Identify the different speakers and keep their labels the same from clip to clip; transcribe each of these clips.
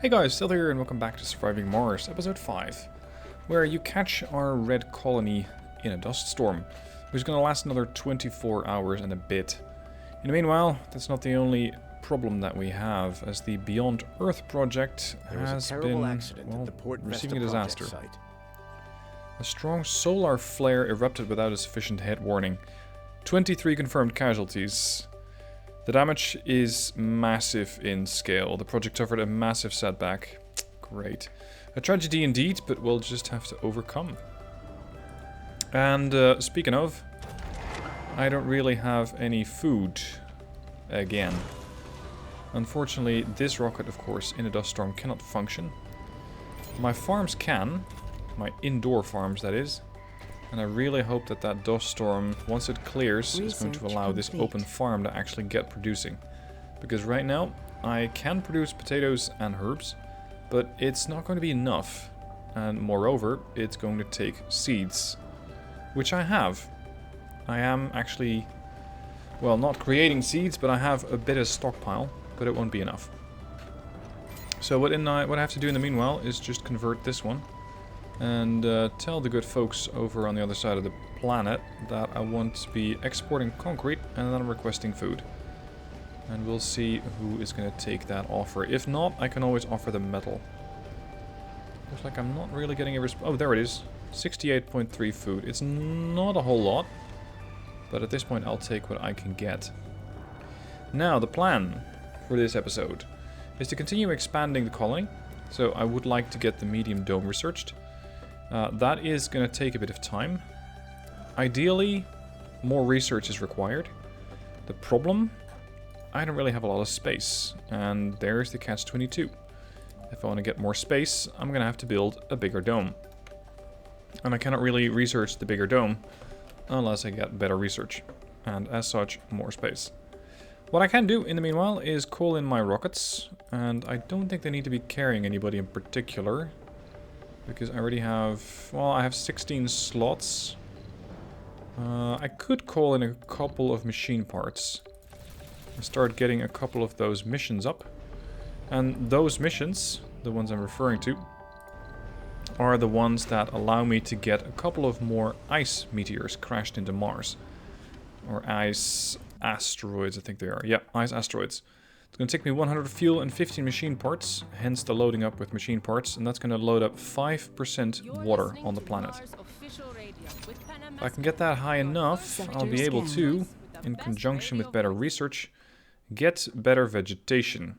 Speaker 1: Hey guys, still here and welcome back to Surviving Mars, episode 5, where you catch our red colony in a dust storm, which is going to last another 24 hours and a bit. In the meanwhile, that's not the only problem that we have, as the Beyond Earth project has been, well, receiving a disaster. A strong solar flare erupted without a sufficient head warning. 23 confirmed casualties. The damage is massive in scale. The project suffered a massive setback. Great. A tragedy indeed, but we'll just have to overcome. And speaking of, I don't really have any food again. Unfortunately, this rocket, of course, in a dust storm cannot function. My farms can. My indoor farms, that is. And I really hope that that dust storm, once it clears, is going to allow this open farm to actually get producing. Because right now, I can produce potatoes and herbs, but it's not going to be enough. And moreover, it's going to take seeds, which I have. I am actually, well, not creating seeds, but I have a bit of stockpile, but it won't be enough. So what I have to do in the meanwhile is just convert this one. And tell the good folks over on the other side of the planet that I want to be exporting concrete and then I'm requesting food. And we'll see who is going to take that offer. If not, I can always offer them metal. Looks like I'm not really getting a oh, there it is. 68.3 food. It's not a whole lot, but at this point I'll take what I can get. Now, the plan for this episode is to continue expanding the colony. So I would like to get the medium dome researched. That is going to take a bit of time. Ideally, more research is required. The problem, I don't really have a lot of space. And there's the catch-22. If I want to get more space, I'm going to have to build a bigger dome. And I cannot really research the bigger dome unless I get better research. And as such, more space. What I can do in the meanwhile is call in my rockets. And I don't think they need to be carrying anybody in particular. Because I already have, well, I have 16 slots. I could call in a couple of machine parts. And start getting a couple of those missions up. And those missions, the ones I'm referring to, are the ones that allow me to get a couple of more ice meteors crashed into Mars. Or ice asteroids, I think they are. Yeah, ice asteroids. It's going to take me 100 fuel and 15 machine parts, hence the loading up with machine parts, and that's going to load up 5% water on the planet. If I can get that high enough, I'll be able to, in conjunction with better research, get better vegetation.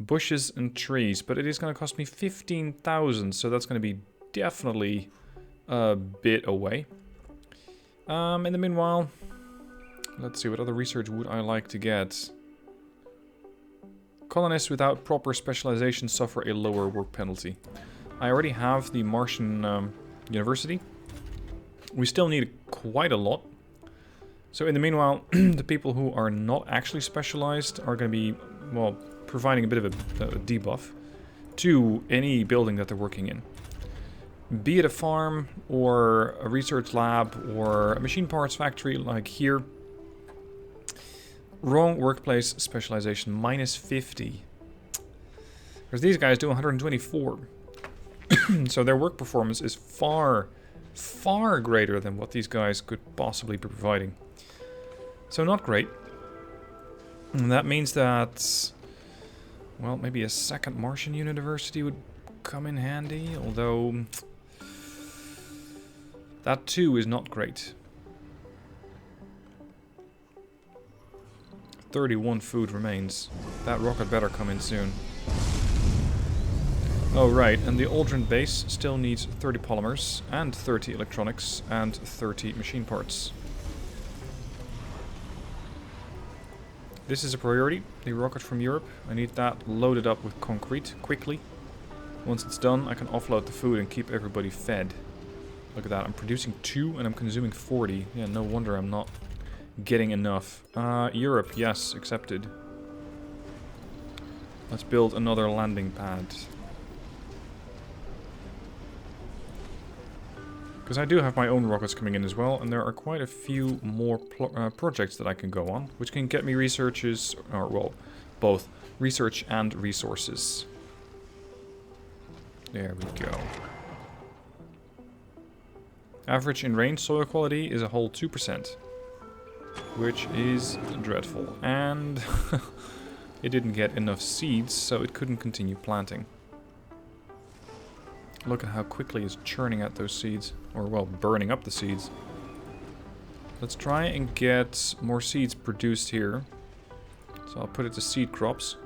Speaker 1: Bushes and trees, but it is going to cost me 15,000, so that's going to be definitely a bit away. In the meanwhile, let's see, what other research would I like to get? Colonists without proper specialization suffer a lower work penalty. I already have the Martian university. We still need quite a lot. So in the meanwhile, the people who are not actually specialized are going to be, well, providing a bit of a debuff to any building that they're working in. Be it a farm, or a research lab, or a machine parts factory like here. Wrong workplace specialization, minus 50. Because these guys do 124. So their work performance is far, far greater than what these guys could possibly be providing. So not great. And that means that, well, maybe a second Martian university would come in handy, although that too is not great. 31 food remains. That rocket better come in soon. Oh right, and the Aldrin base still needs 30 polymers, and 30 electronics, and 30 machine parts. This is a priority, the rocket from Europe. I need that loaded up with concrete, quickly. Once it's done, I can offload the food and keep everybody fed. Look at that, I'm producing 2 and I'm consuming 40. Yeah, no wonder I'm not getting enough. Europe, yes, accepted. Let's build another landing pad. Because I do have my own rockets coming in as well, and there are quite a few more projects that I can go on, which can get me researches, or well, both research and resources. There we go. Average in range soil quality is a whole 2%. Which is dreadful. And it didn't get enough seeds, so it couldn't continue planting. Look at how quickly it's churning out those seeds. Or, well, burning up the seeds. Let's try and get more seeds produced here. So I'll put it to seed crops.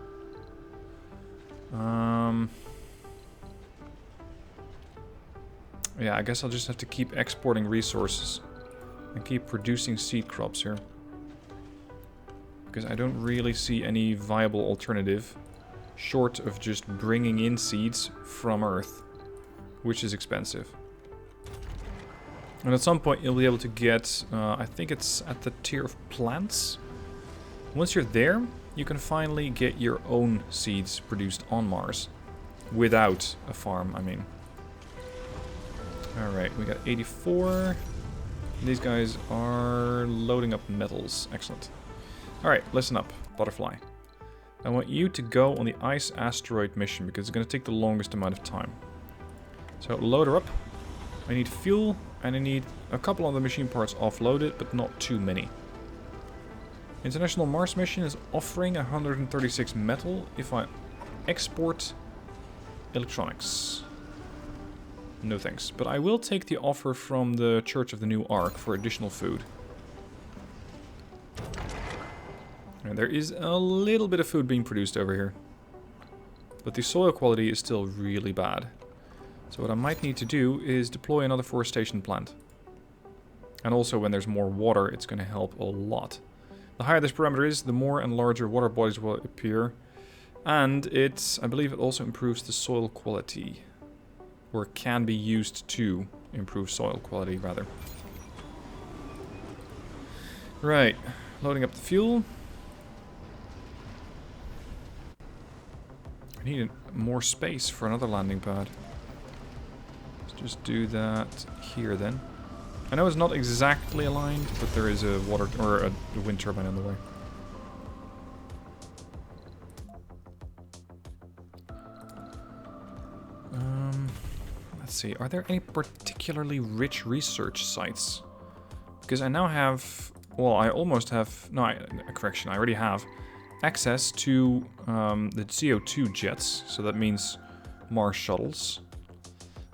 Speaker 1: Yeah, I guess I'll just have to keep exporting resources. And keep producing seed crops here. Because I don't really see any viable alternative. Short of just bringing in seeds from Earth. Which is expensive. And at some point you'll be able to get, I think it's at the tier of plants. Once you're there, you can finally get your own seeds produced on Mars. Without a farm, I mean. Alright, we got 84. These guys are loading up metals. Excellent. Alright, listen up, Butterfly. I want you to go on the Ice Asteroid mission because it's going to take the longest amount of time. So, load her up. I need fuel, and I need a couple of the machine parts offloaded, but not too many. International Mars mission is offering 136 metal if I export electronics. No thanks. But I will take the offer from the Church of the New Ark for additional food. And there is a little bit of food being produced over here. But the soil quality is still really bad. So what I might need to do is deploy another forestation plant. And also when there's more water, it's going to help a lot. The higher this parameter is, the more and larger water bodies will appear. And I believe it also improves the soil quality. Or can be used to improve soil quality, rather. Right, loading up the fuel. I need more space for another landing pad. Let's just do that here then. I know it's not exactly aligned, but there is a water or a wind turbine on the way. Let's see, are there any particularly rich research sites? Because I now have, well, I almost have, no, correction, I already have access to the CO2 jets, so that means Mars shuttles.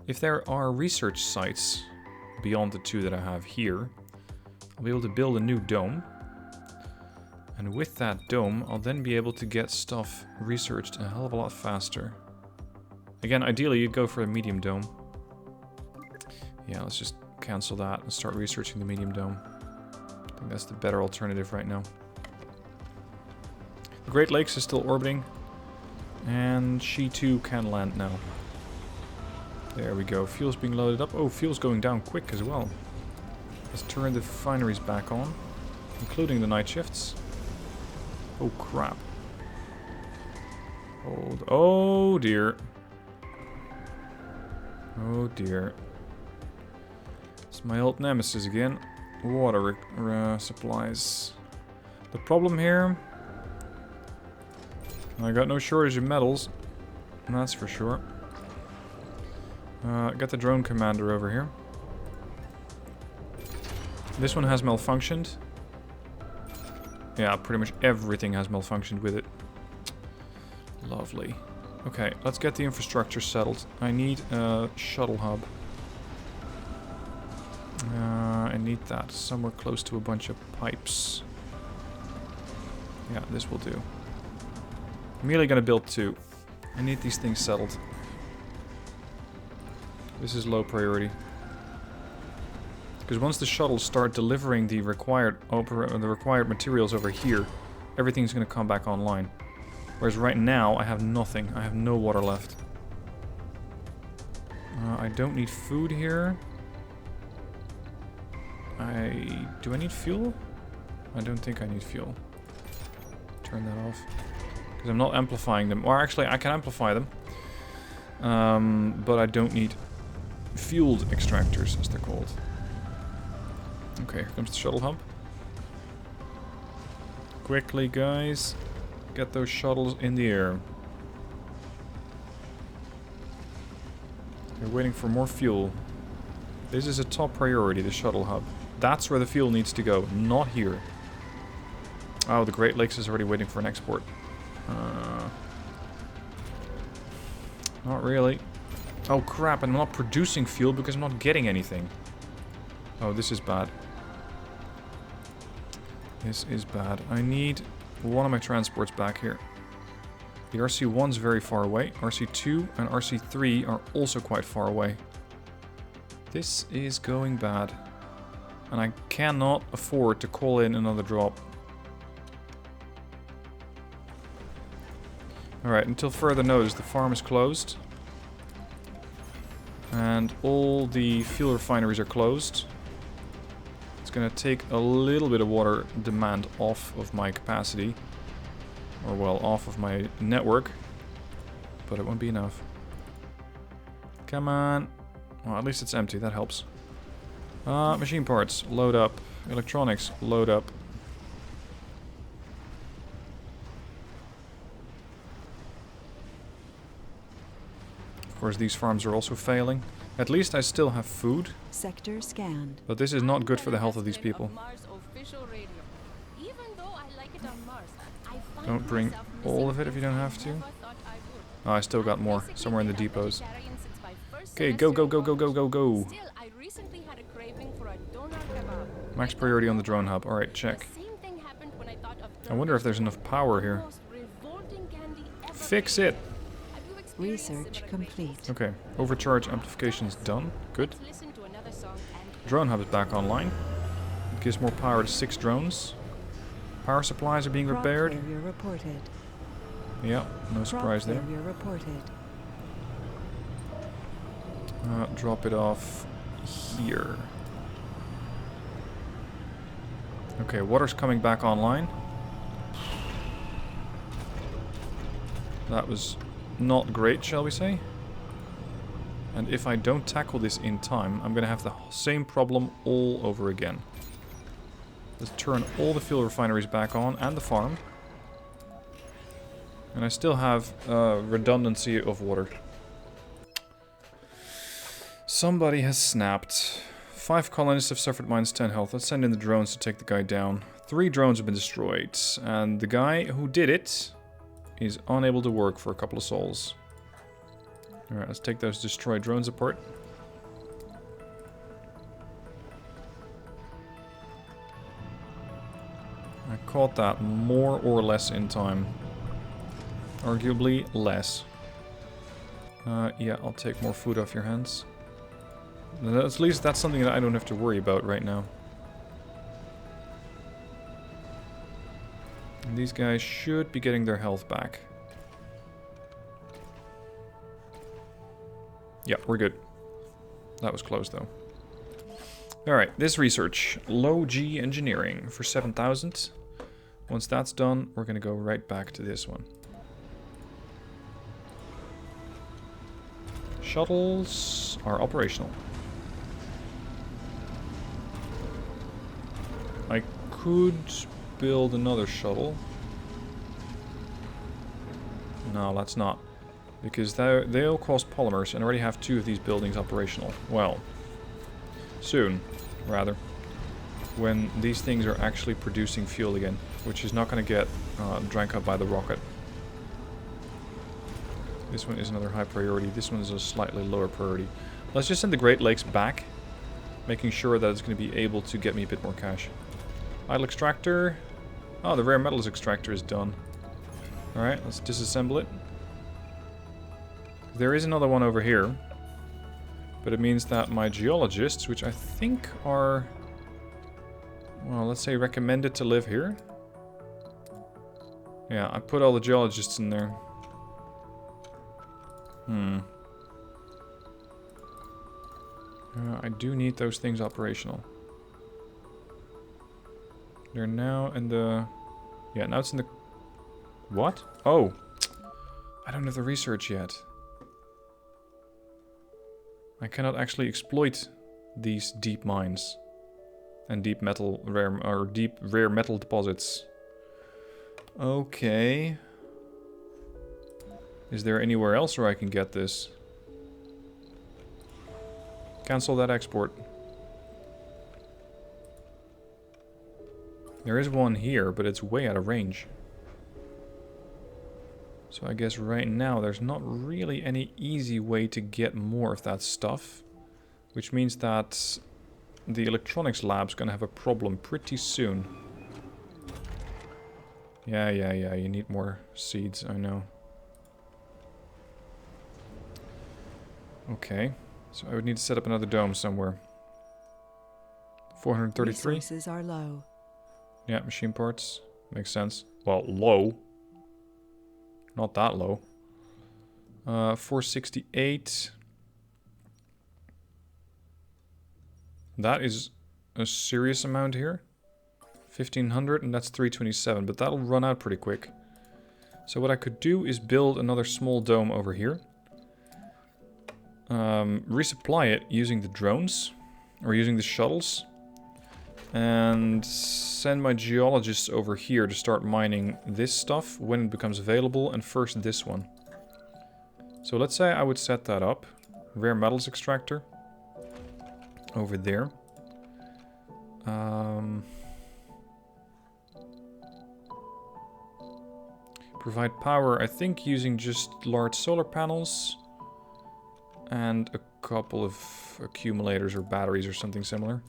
Speaker 1: If there are research sites beyond the two that I have here, I'll be able to build a new dome. And with that dome, I'll then be able to get stuff researched a hell of a lot faster. Again, ideally you'd go for a medium dome. Yeah, let's just cancel that and start researching the medium dome. I think that's the better alternative right now. The Great Lakes is still orbiting. And she too can land now. There we go. Fuel's being loaded up. Oh, fuel's going down quick as well. Let's turn the refineries back on. Including the night shifts. Oh, crap. Hold. Oh, dear. Oh, dear. It's my old nemesis again. Water supplies. The problem here... I got no shortage of metals. That's for sure. Got the drone commander over here. This one has malfunctioned. Yeah, pretty much everything has malfunctioned with it. Lovely. Okay, let's get the infrastructure settled. I need a shuttle hub. I need that somewhere close to a bunch of pipes. Yeah, this will do. I'm really gonna build two. I need these things settled. This is low priority. Because once the shuttles start delivering the required materials over here, everything's gonna come back online. Whereas right now, I have nothing. I have no water left. I don't need food here. Do I need fuel? I don't think I need fuel. Turn that off. Because I'm not amplifying them. Or actually, I can amplify them. But I don't need fueled extractors, as they're called. Okay, here comes the shuttle hub. Quickly, guys. Get those shuttles in the air. They're waiting for more fuel. This is a top priority, the shuttle hub. That's where the fuel needs to go, not here. Oh, the Great Lakes is already waiting for an export. Not really. Oh crap, and I'm not producing fuel because I'm not getting anything. Oh, this is bad. This is bad. I need one of my transports back here. The RC-1's very far away. RC-2 and RC-3 are also quite far away. This is going bad. And I cannot afford to call in another drop. Alright, until further notice, the farm is closed. And all the fuel refineries are closed. It's gonna take a little bit of water demand off of my capacity. Or well, off of my network. But it won't be enough. Come on. Well, at least it's empty, that helps. Machine parts, load up. Electronics, load up. Of course, these farms are also failing. At least I still have food.
Speaker 2: Sector scanned.
Speaker 1: But this is not good for the health of these people. Don't bring all of it if you don't have to. Oh, I still got more somewhere in the depots. Okay, go, go, go, go, go, go, go. Max priority on the drone hub. Alright, check. I wonder if there's enough power here. Fix it!
Speaker 2: Research complete.
Speaker 1: Okay, overcharge amplification is done. Good. Drone hub is back online. It gives more power to 6 drones. Power supplies are being repaired.
Speaker 2: Failure reported.
Speaker 1: Yeah, no surprise there.
Speaker 2: Failure reported.
Speaker 1: Drop it off here. Okay, water's coming back online. That was not great, shall we say? And if I don't tackle this in time, I'm gonna have the same problem all over again. Let's turn all the fuel refineries back on and the farm. And I still have redundancy of water. Somebody has snapped. 5 colonists have suffered -10 health. Let's send in the drones to take the guy down. 3 drones have been destroyed. And the guy who did it is unable to work for a couple of souls. Alright, let's take those destroyed drones apart. I caught that more or less in time. Arguably less. Yeah, I'll take more food off your hands. At least that's something that I don't have to worry about right now. And these guys should be getting their health back. Yeah, we're good. That was close though. Alright, this research. Low G engineering for 7,000. Once that's done, we're gonna go right back to this one. Shuttles are operational. I could build another shuttle. No, let's not. Because they'll cost polymers, and I already have 2 of these buildings operational. Well, soon, rather. When these things are actually producing fuel again. Which is not going to get drank up by the rocket. This one is another high priority. This one is a slightly lower priority. Let's just send the Great Lakes back. Making sure that it's going to be able to get me a bit more cash. Idle extractor. Oh, the rare metals extractor is done. Alright, let's disassemble it. There is another one over here. But it means that my geologists, which I think are... well, let's say recommended to live here. Yeah, I put all the geologists in there. I do need those things operational. They're now in the... yeah, now it's in the... what? Oh! I don't have the research yet. I cannot actually exploit these deep mines. And deep metal rare... or deep rare metal deposits. Okay. Is there anywhere else where I can get this? Cancel that export. There is one here, but it's way out of range. So I guess right now there's not really any easy way to get more of that stuff. Which means that the electronics lab's gonna have a problem pretty soon. Yeah, you need more seeds, I know. Okay, so I would need to set up another dome somewhere. 433.
Speaker 2: Resources are low.
Speaker 1: Yeah, machine parts. Makes sense. Well, low. Not that low. 468. That is a serious amount here. 1500, and that's 327, but that'll run out pretty quick. So what I could do is build another small dome over here. Resupply it using the drones, or using the shuttles. And send my geologists over here to start mining this stuff when it becomes available, and first this one. So let's say I would set that up. Rare metals extractor. Over there. Provide power, I think, using just large solar panels. And a couple of accumulators or batteries or something similar.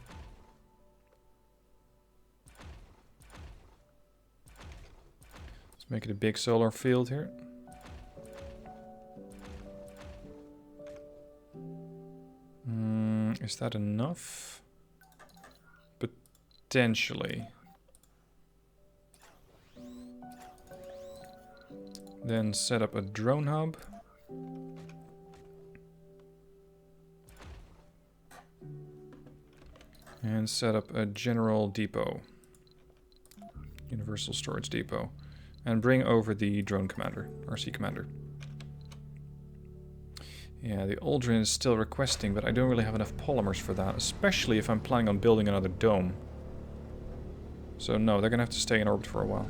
Speaker 1: Let's make it a big solar field here. Is that enough? Potentially. Then set up a drone hub. And set up a general depot. Universal storage depot. And bring over the drone commander, RC commander. Yeah, the Aldrin is still requesting, but I don't really have enough polymers for that, especially if I'm planning on building another dome. So no, they're gonna have to stay in orbit for a while.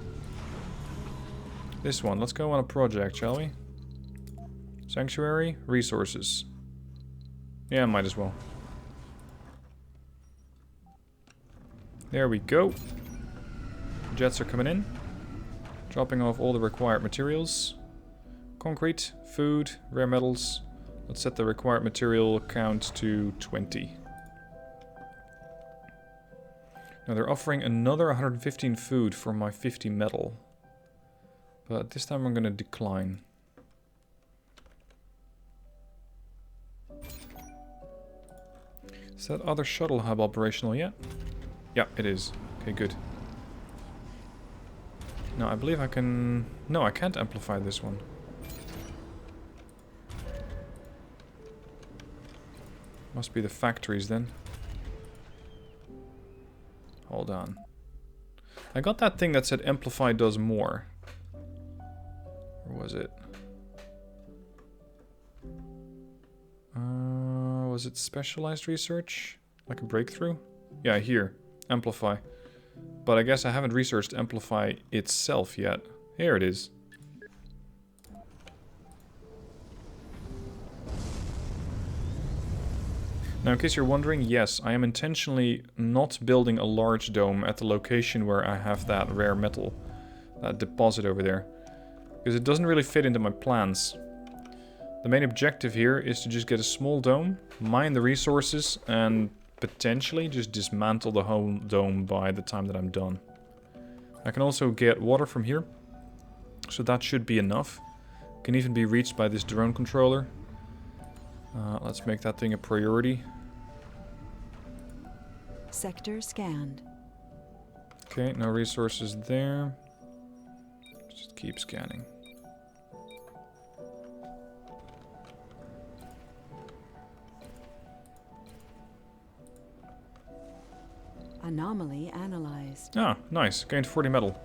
Speaker 1: This one, let's go on a project, shall we? Sanctuary, resources. Yeah, might as well. There we go. Jets are coming in. Dropping off all the required materials. Concrete, food, rare metals. Let's set the required material count to 20. Now they're offering another 115 food for my 50 metal. But this time I'm going to decline. Is that other shuttle hub operational yet? Yeah, it is. Okay, good. Now I believe I can... No, I can't amplify this one. Must be the factories then. Hold on. I got that thing that said amplify does more. Or was it? Was it specialized research? Like a breakthrough? Yeah, here. Amplify. But I guess I haven't researched amplify itself yet. Here it is. Now, in case you're wondering, yes, I am intentionally not building a large dome at the location where I have that rare metal, that deposit over there. Because it doesn't really fit into my plans. The main objective here is to just get a small dome, mine the resources, and potentially just dismantle the whole dome by the time that I'm done. I can also get water from here, so that should be enough. Can even be reached by this drone controller. Let's make that thing a priority.
Speaker 2: Sector scanned.
Speaker 1: Okay, no resources there. Just keep scanning.
Speaker 2: Anomaly analyzed.
Speaker 1: Ah, nice. Gained 40 metal.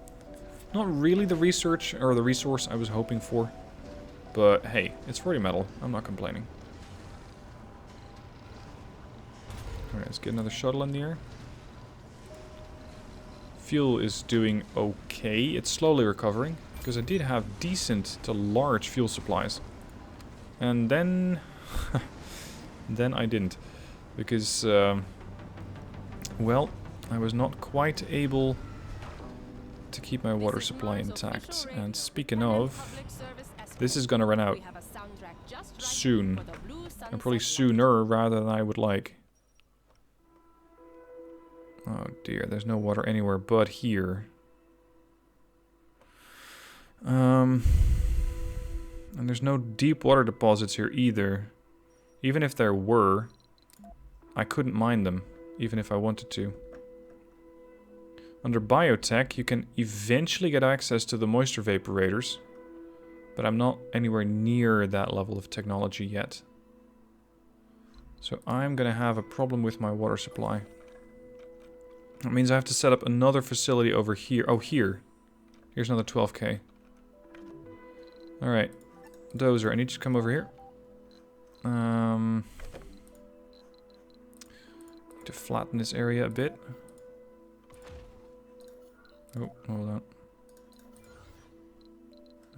Speaker 1: Not really the research or the resource I was hoping for. But hey, it's 40 metal. I'm not complaining. Alright, let's get another shuttle in the air. Fuel is doing okay. It's slowly recovering. Because I did have decent to large fuel supplies. And then... then I didn't. Because, well, I was not quite able to keep my water supply intact. And speaking of, this is gonna run out soon. And probably sooner rather than I would like. Oh dear, there's no water anywhere but here. And there's no deep water deposits here either. Even if there were, I couldn't mine them, even if I wanted to. Under biotech, you can eventually get access to the moisture vaporators, but I'm not anywhere near that level of technology yet. So I'm gonna have a problem with my water supply. That means I have to set up another facility over here. Oh, here. Here's another 12k. Alright. Dozer, I need you to come over here. To flatten this area a bit. Oh, hold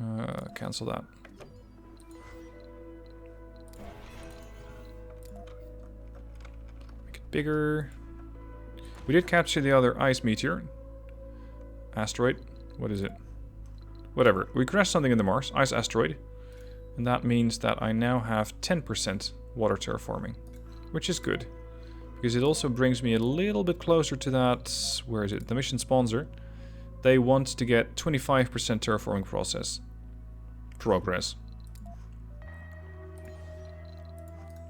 Speaker 1: on. Cancel that. Make it bigger. We did capture the other ice meteor. Asteroid. What is it? Whatever. We crashed something in the Mars. Ice asteroid. And that means that I now have 10% water terraforming. Which is good. Because it also brings me a little bit closer to that... Where is it? The mission sponsor. They want to get 25% terraforming progress.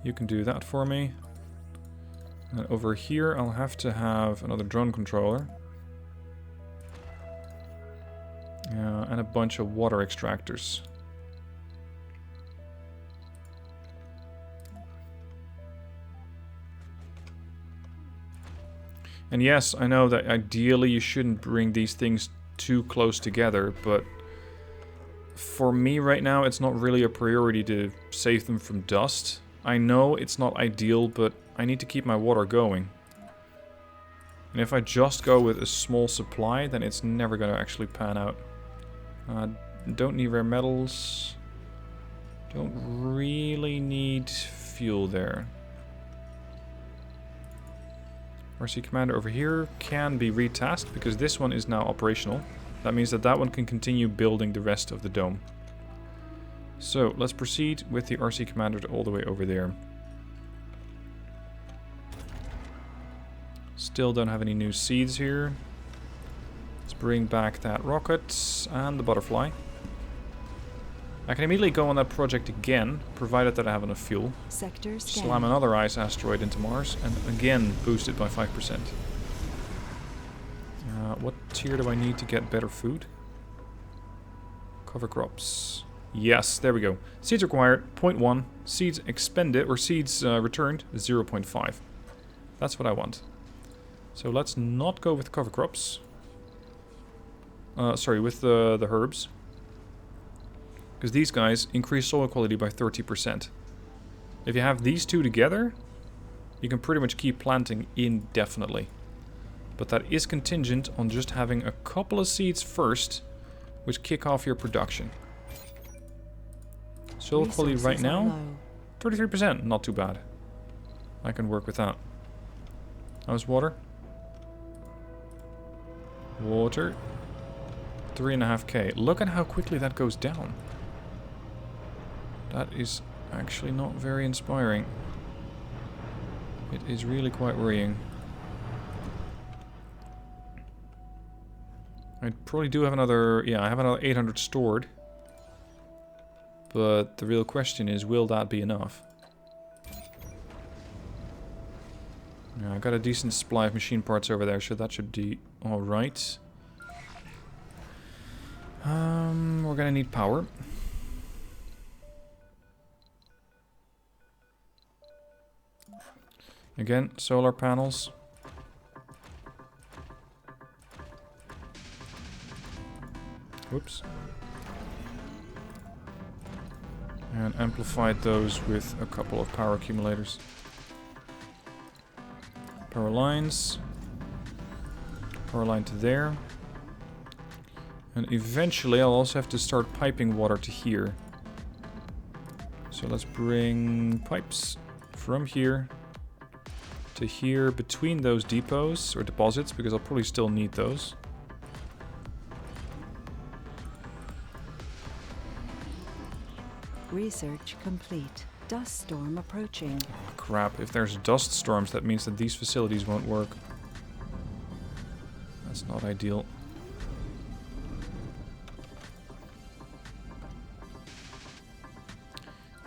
Speaker 1: You can do that for me. And over here I'll have to have another drone controller. And a bunch of water extractors. And yes, I know that ideally you shouldn't bring these things too close together, but for me right now it's not really a priority to save them from dust. I know it's not ideal, but I need to keep my water going. And if I just go with a small supply, then it's never going to actually pan out. Don't need rare metals. Don't really need fuel there. RC Commander over here can be retasked because this one is now operational. That means that that one can continue building the rest of the dome. So let's proceed with the RC Commander all the way over there. Still don't have any new seeds here. Let's bring back that rocket and the butterfly. I can immediately go on that project again, provided that I have enough fuel.
Speaker 2: Sector scan.
Speaker 1: Slam another ice asteroid into Mars, and again boost it by 5%. What tier do I need to get better food? Cover crops. Yes, there we go. Seeds required, 0.1. Seeds expended, or seeds returned, 0.5. That's what I want. So let's not go with cover crops. Sorry, with the herbs. Because these guys increase soil quality by 30%. If you have these two together, you can pretty much keep planting indefinitely. But that is contingent on just having a couple of seeds first, which kick off your production. Soil quality right now, 33%, not too bad. I can work with that. How's water? Water. 3.5k. Look at how quickly that goes down. That is actually not very inspiring. It is really quite worrying. I probably do have another... Yeah, I have another 800 stored. But the real question is, will that be enough? Yeah, I got a decent supply of machine parts over there, so that should be alright. We're gonna need power. Again, solar panels. Whoops. And amplified those with a couple of power accumulators. Power lines. Power line to there. And eventually I'll also have to start piping water to here. So let's bring pipes from here to here between those depots or deposits, because I'll probably still need those.
Speaker 2: Research complete. Dust storm approaching.
Speaker 1: Oh, crap, if there's dust storms, that means that these facilities won't work. That's not ideal.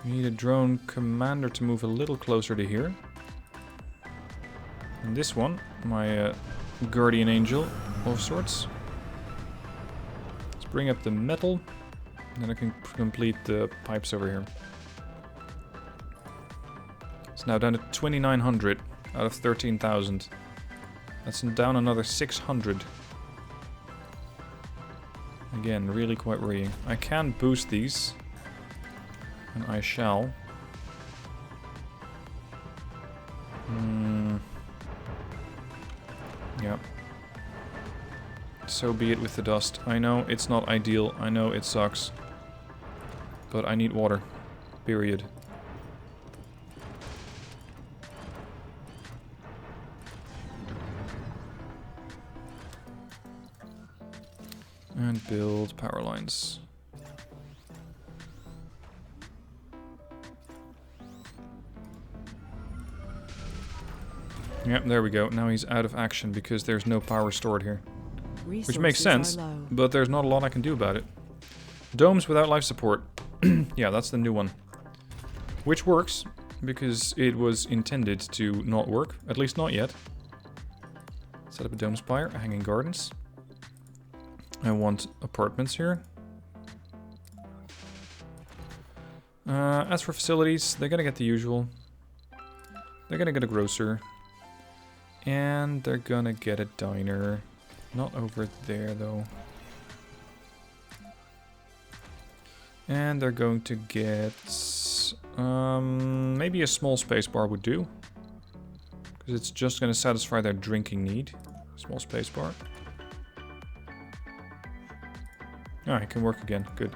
Speaker 1: We need a drone commander to move a little closer to here. And this one, my guardian angel of sorts. Let's bring up the metal. And then I can complete the pipes over here. It's now down to 2,900 out of 13,000. That's down another 600. Again, really quite worrying. I can boost these. And I shall. Yeah. So be it with the dust. I know it's not ideal. I know it sucks. But I need water. Period. And build power lines. Yep, there we go. Now he's out of action because there's no power stored here. Which makes sense, but there's not a lot I can do about it. Domes without life support. Yeah, that's the new one. Which works, because it was intended to not work. At least not yet. Set up a dome spire, hanging gardens. I want apartments here. As for facilities, they're gonna get the usual. They're gonna get a grocer. And they're gonna get a diner. Not over there, though. And they're going to get... maybe a small space bar would do. Because it's just going to satisfy their drinking need. Small space bar. Ah, it can work again. Good.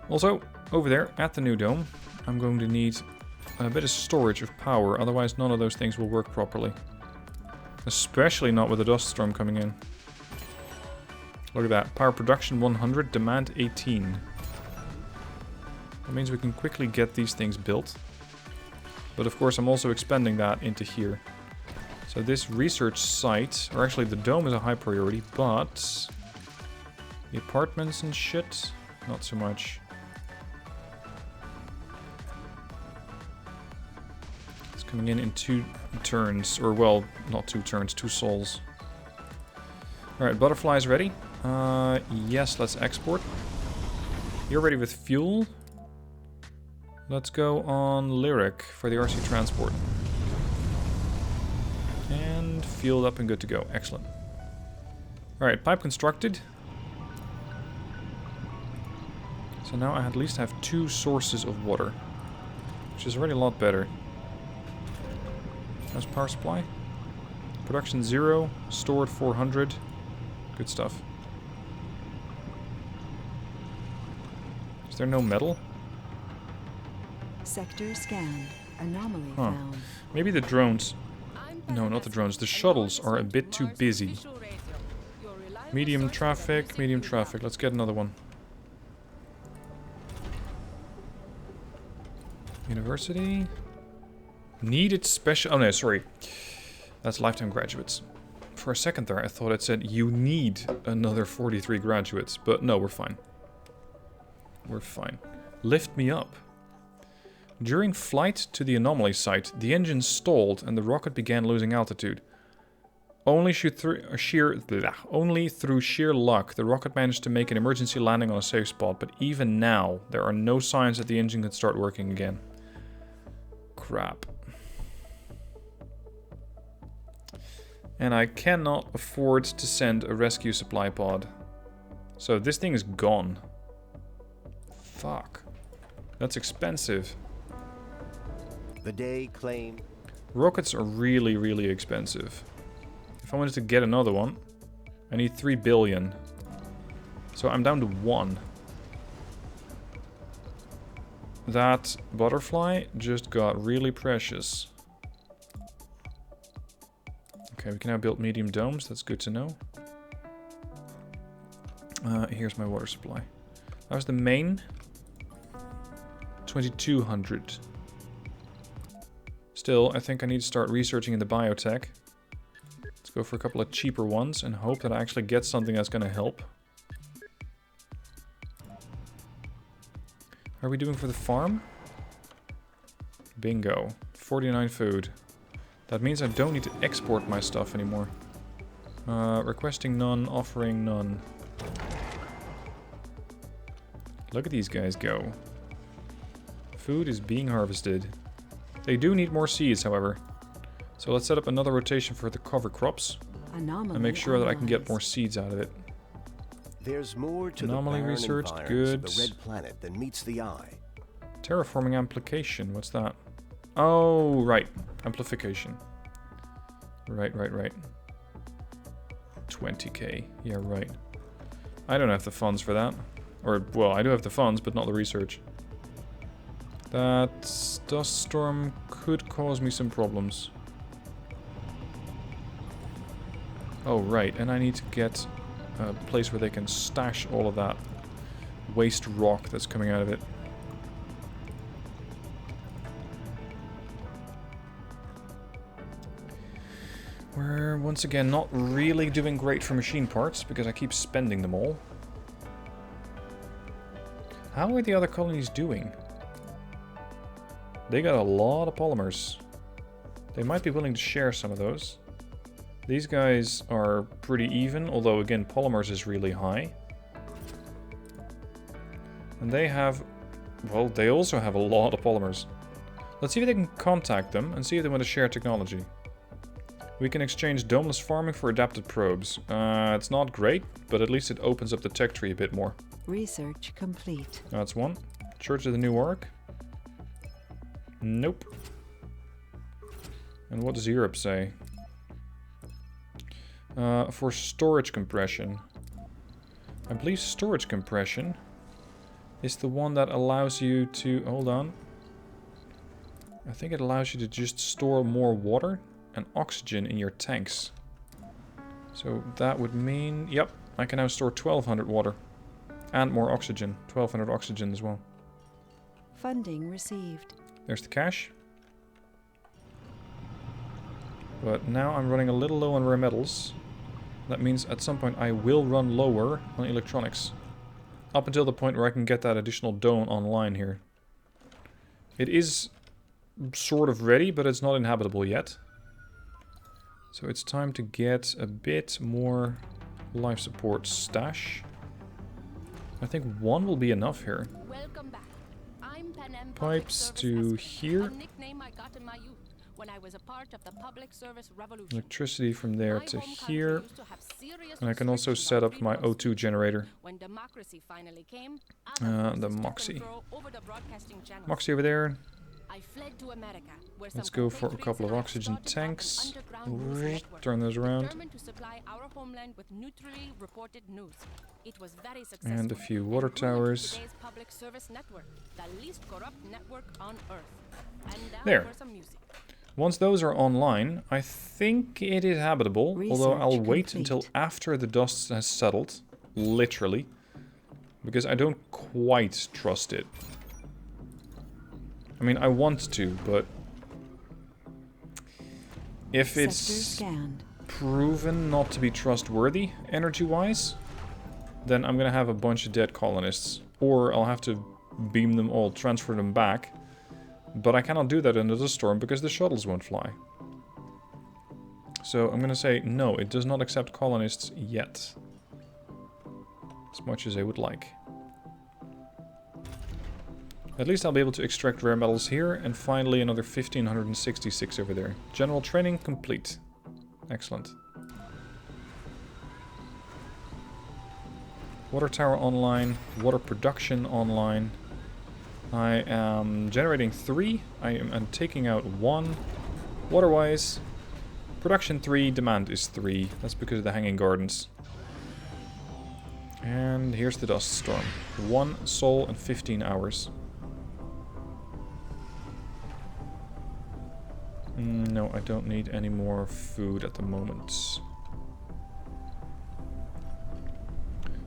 Speaker 1: Also, over there, at the new dome, I'm going to need a bit of storage of power. Otherwise, none of those things will work properly. Especially not with a dust storm coming in. Look at that. Power production 100, demand 18. That means we can quickly get these things built. But of course I'm also expanding that into here. So this research site, or actually the dome is a high priority, but the apartments and shit, not so much. It's coming in 2 turns, or well, not 2 turns, 2 sols. Alright, butterflies ready. Yes, let's export. You're ready with fuel. Let's go on Lyric for the RC transport. And fueled up and good to go. Excellent. Alright, pipe constructed. So now I at least have 2 sources of water. Which is already a lot better. How's power supply? Production 0, stored 400. Good stuff. Is there no metal?
Speaker 2: Sector scanned. Anomaly found.
Speaker 1: Maybe the drones... No, not the drones. The shuttles are a bit too busy. Medium traffic, medium traffic. Let's get another one. University. Needed special... Oh no, sorry. That's lifetime graduates. For a second there, I thought it said you need another 43 graduates. But no, we're fine. We're fine. Lift me up. During flight to the anomaly site, the engine stalled and the rocket began losing altitude. Only through sheer luck, the rocket managed to make an emergency landing on a safe spot. But even now, there are no signs that the engine could start working again. Crap. And I cannot afford to send a rescue supply pod. So this thing is gone. Fuck. That's expensive.
Speaker 3: The day claim.
Speaker 1: Rockets are really, really expensive. If I wanted to get another one, I need 3 billion. So I'm down to 1. That butterfly just got really precious. Okay, we can now build medium domes. That's good to know. Here's my water supply. That was the main. 2200. Still, I think I need to start researching in the biotech. Let's go for a couple of cheaper ones and hope that I actually get something that's going to help. How are we doing for the farm? Bingo. 49 food. That means I don't need to export my stuff anymore. Requesting none, offering none. Look at these guys go. Food is being harvested. They do need more seeds, however. So let's set up another rotation for the cover crops.
Speaker 2: Anomaly
Speaker 1: And make sure that I can get
Speaker 2: analyzed.
Speaker 1: more seeds out of it.
Speaker 3: There's more to
Speaker 1: Anomaly
Speaker 3: the barren
Speaker 1: researched,
Speaker 3: environs
Speaker 1: good.
Speaker 3: of the red planet than meets the eye.
Speaker 1: Terraforming amplification, what's that? Oh, right. Amplification. Right. 20k. Yeah, right. I don't have the funds for that. Or, well, I do have the funds, but not the research. That dust storm could cause me some problems. Oh, right. And I need to get a place where they can stash all of that waste rock that's coming out of it. We're, once again, not really doing great for machine parts, because I keep spending them all. How are the other colonies doing? They got a lot of polymers. They might be willing to share some of those. These guys are pretty even, although again, polymers is really high. And they have... well, they also have a lot of polymers. Let's see if they can contact them and see if they want to share technology. We can exchange domeless farming for adapted probes. It's not great, but at least it opens up the tech tree a bit more.
Speaker 2: Research complete.
Speaker 1: That's one. Church of the New Ark. Nope. And what does Europe say? For storage compression. I believe storage compression is the one that allows you to... hold on. I think it allows you to just store more water and oxygen in your tanks. So that would mean... yep, I can now store 1200 water. And more oxygen. 1200 oxygen as well.
Speaker 2: Funding received.
Speaker 1: There's the cash. But now I'm running a little low on rare metals. That means at some point I will run lower on electronics. Up until the point where I can get that additional dome online here. It is sort of ready, but it's not inhabitable yet. So it's time to get a bit more life support stash. I think one will be enough here.
Speaker 4: Welcome back. I'm Panem
Speaker 1: Pipes
Speaker 4: Public
Speaker 1: to
Speaker 4: Service
Speaker 1: here.
Speaker 4: A nickname I got in my youth when I was a part of the public service revolution.
Speaker 1: Electricity from there
Speaker 4: My
Speaker 1: to
Speaker 4: home country
Speaker 1: here.
Speaker 4: used to have serious
Speaker 1: And I can also
Speaker 4: restrictions
Speaker 1: set
Speaker 4: on
Speaker 1: up my
Speaker 4: freedom of
Speaker 1: O2
Speaker 4: speech.
Speaker 1: generator.
Speaker 4: When democracy finally came,
Speaker 1: The
Speaker 4: other forces took
Speaker 1: Moxie.
Speaker 4: control over the broadcasting channels.
Speaker 1: Moxie over there.
Speaker 4: I fled to America, where
Speaker 1: Let's
Speaker 4: some
Speaker 1: go for a
Speaker 4: compatriots
Speaker 1: couple of
Speaker 4: and I
Speaker 1: oxygen
Speaker 4: started up an
Speaker 1: tanks.
Speaker 4: underground news network,
Speaker 1: Turn those around.
Speaker 4: determined to supply our homeland with neutrally reported news. It was very successful.
Speaker 1: And a few water
Speaker 4: and grew into
Speaker 1: towers.
Speaker 4: today's public service network, the least corrupt network on Earth. And now
Speaker 1: There.
Speaker 4: for some music.
Speaker 1: Once those are online, I think it is habitable. Although I'll
Speaker 2: Research
Speaker 1: wait until
Speaker 2: complete.
Speaker 1: after the dust has settled. Literally. Because I don't quite trust it. I mean, I want to, but... if
Speaker 2: Sector
Speaker 1: it's
Speaker 2: scanned.
Speaker 1: proven not to be trustworthy, energy-wise, then I'm gonna have a bunch of dead colonists. Or I'll have to beam them all, transfer them back. But I cannot do that under the storm because the shuttles won't fly. So I'm gonna say, no, it does not accept colonists yet. As much as I would like. At least I'll be able to extract rare metals here, and finally another 1566 over there. General training complete. Excellent. Water tower online, water production online. I am generating 3, I am taking out 1. Water-wise, production 3, demand is 3. That's because of the hanging gardens. And here's the dust storm. 1 sol and 15 hours. No, I don't need any more food at the moment.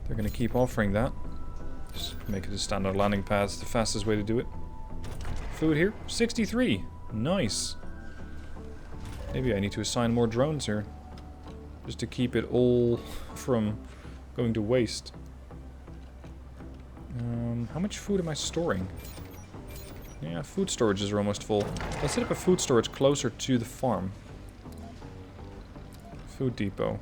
Speaker 1: They're gonna keep offering that. Just make it a standard landing pad. It's the fastest way to do it. Food here, 63. Nice. Maybe I need to assign more drones here. Just to keep it all from going to waste. How much food am I storing? Yeah, food storages are almost full. Let's set up a food storage closer to the farm. Food depot.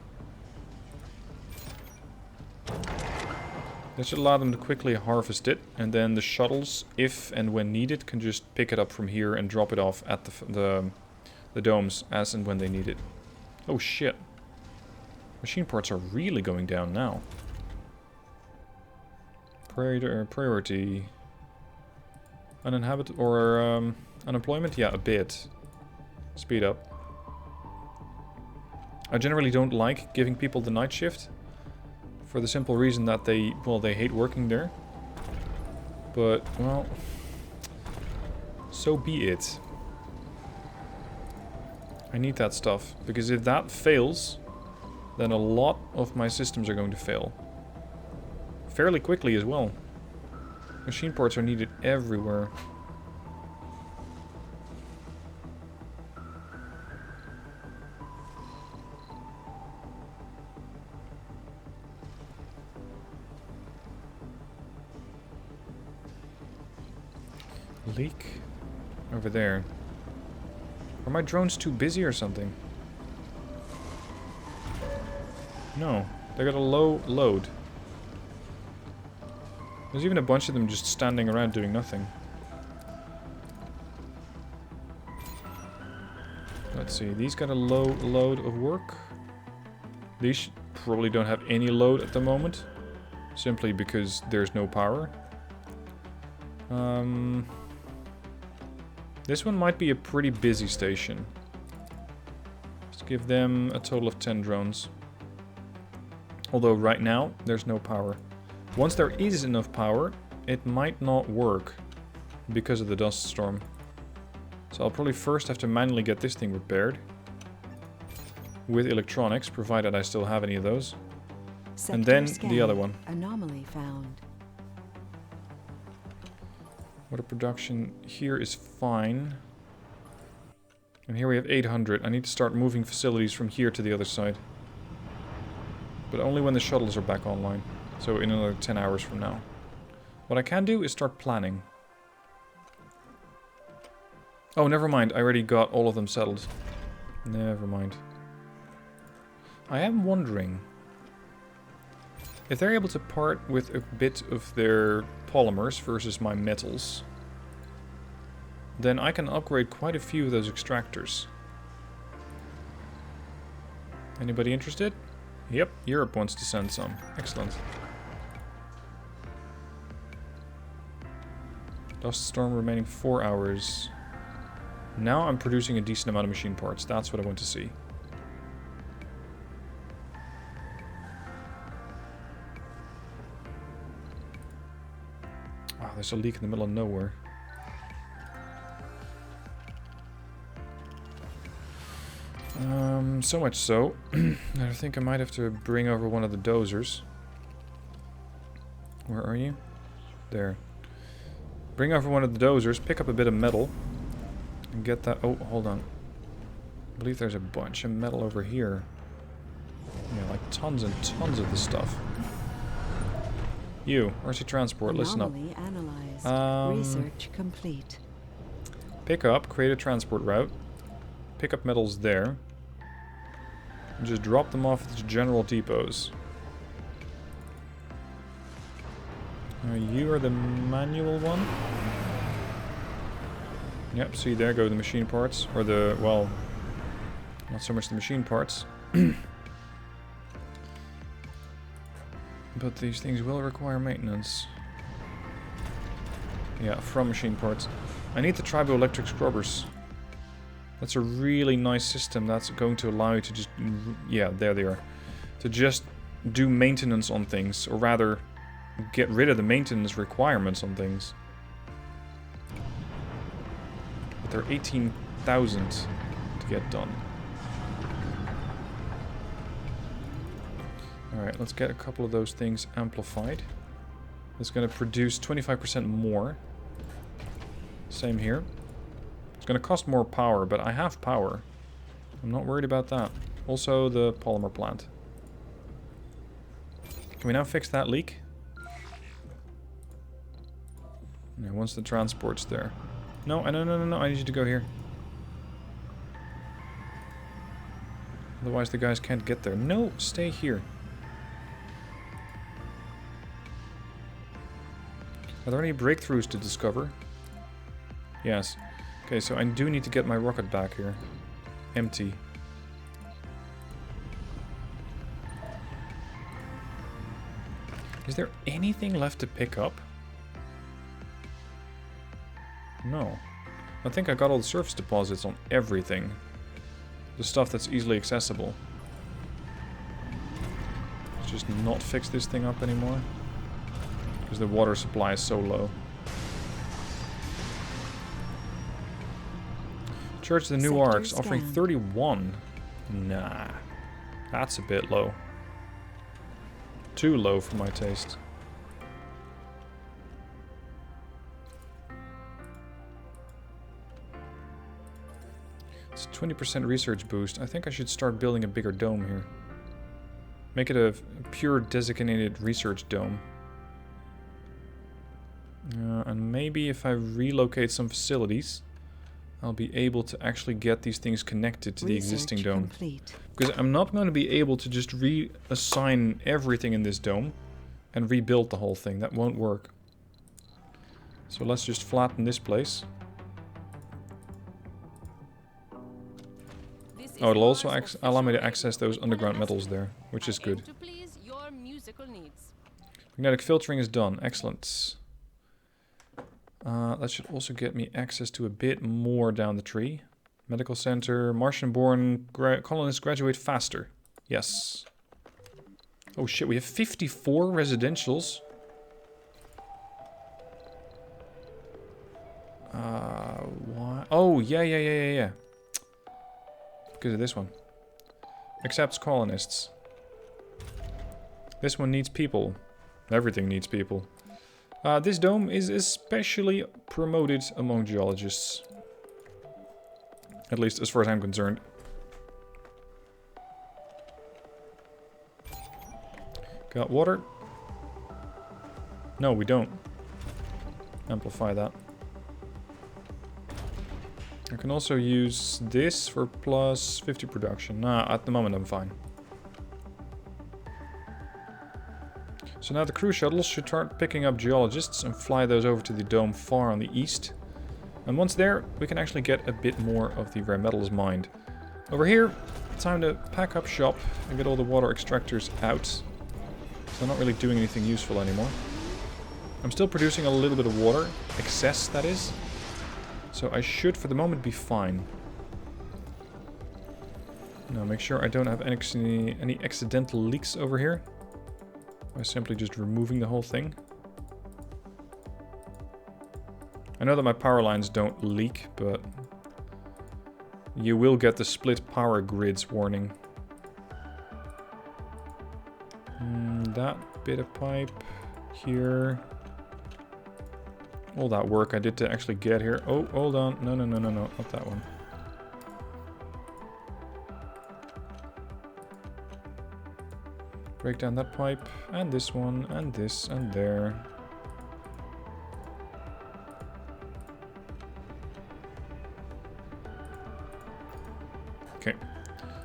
Speaker 1: That should allow them to quickly harvest it, and then the shuttles, if and when needed, can just pick it up from here and drop it off at the domes as and when they need it. Oh shit. Machine parts are really going down now. Priority. Uninhabited or unemployment? Yeah, a bit. Speed up. I generally don't like giving people the night shift. For the simple reason that they hate working there. But, well, so be it. I need that stuff. Because if that fails, then a lot of my systems are going to fail. Fairly quickly as well. Machine parts are needed everywhere. Leak over there. Are my drones too busy or something? No, they got a low load. There's even a bunch of them just standing around doing nothing. Let's see, these got a low load of work. These probably don't have any load at the moment. Simply because there's no power. This one might be a pretty busy station. Let's give them a total of 10 drones. Although right now, there's no power. Once there is enough power, it might not work because of the dust storm. So I'll probably first have to manually get this thing repaired. With electronics, provided I still have any of those.
Speaker 2: Sector
Speaker 1: And then
Speaker 2: scan.
Speaker 1: the other one.
Speaker 2: Anomaly found.
Speaker 1: Water production here is fine. And here we have 800. I need to start moving facilities from here to the other side. But only when the shuttles are back online. So in another 10 hours from now. What I can do is start planning. Oh, never mind. I already got all of them settled. Never mind. I am wondering if they're able to part with a bit of their polymers versus my metals, then I can upgrade quite a few of those extractors. Anybody interested? Yep, Europe wants to send some. Excellent. Dust storm remaining 4 hours. Now I'm producing a decent amount of machine parts. That's what I want to see. Oh, there's a leak in the middle of nowhere. So much so, that I think I might have to bring over one of the dozers. Where are you? There. Bring over one of the dozers, pick up a bit of metal, and get that... Oh, hold on. I believe there's a bunch of metal over here. Yeah, like tons and tons of this stuff. You, RC Transport, listen up.
Speaker 2: Anomaly analyzed. Research complete.
Speaker 1: Pick up, create a transport route. Pick up metals there. And just drop them off at the general depots. You are the manual one? Yep, see there go the machine parts. Or the, well, not so much the machine parts. But these things will require maintenance. Yeah, from machine parts. I need the triboelectric scrubbers. That's a really nice system that's going to allow you to just... Yeah, there they are. To just do maintenance on things. Or rather, get rid of the maintenance requirements on things. But they're 18,000. to get done. Alright, let's get a couple of those things amplified. It's going to produce 25% more. Same here. It's going to cost more power, but I have power. I'm not worried about that. Also, the polymer plant. Can we now fix that leak? Yeah, once the transport's there. No, no, I need you to go here. Otherwise the guys can't get there. No, stay here. Are there any breakthroughs to discover? Yes. Okay, so I do need to get my rocket back here. Empty. Is there anything left to pick up? No. I think I got all the surface deposits on everything. The stuff that's easily accessible. Let's just not fix this thing up anymore. Because the water supply is so low. Church of the New Arcs offering 31. Nah. That's a bit low. Too low for my taste. It's a 20% research boost. I think I should start building a bigger dome here. Make it a pure designated research dome. And maybe if I relocate some facilities, I'll be able to actually get these things connected to the existing dome. Because I'm not going to be able to just reassign everything in this dome and rebuild the whole thing. That won't work. So let's just flatten this place. Oh, it'll also allow me to access those underground metals there, which is good. Magnetic filtering is done. Excellent. That should also get me access to a bit more down the tree. Medical center, Martian-born colonists graduate faster. Yes. Oh shit, we have 54 residentials. Why? Oh, yeah. Because of this one. Accepts colonists. This one needs people. Everything needs people. This dome is especially promoted among geologists. At least as far as I'm concerned. Got water? No, we don't. Amplify that. I can also use this for plus 50 production. Nah, at the moment I'm fine. So now the crew shuttles should start picking up geologists and fly those over to the dome far on the east. And once there, we can actually get a bit more of the rare metals mined. Over here, time to pack up shop and get all the water extractors out. So they're not really doing anything useful anymore. I'm still producing a little bit of water. Excess, that is. So I should, for the moment, be fine. Now make sure I don't have any accidental leaks over here. By simply just removing the whole thing. I know that my power lines don't leak, but you will get the split power grids warning. That bit of pipe here. All that work I did to actually get here. Oh, hold on. No, not that one. Break down that pipe, and this one, and this, and there. Okay.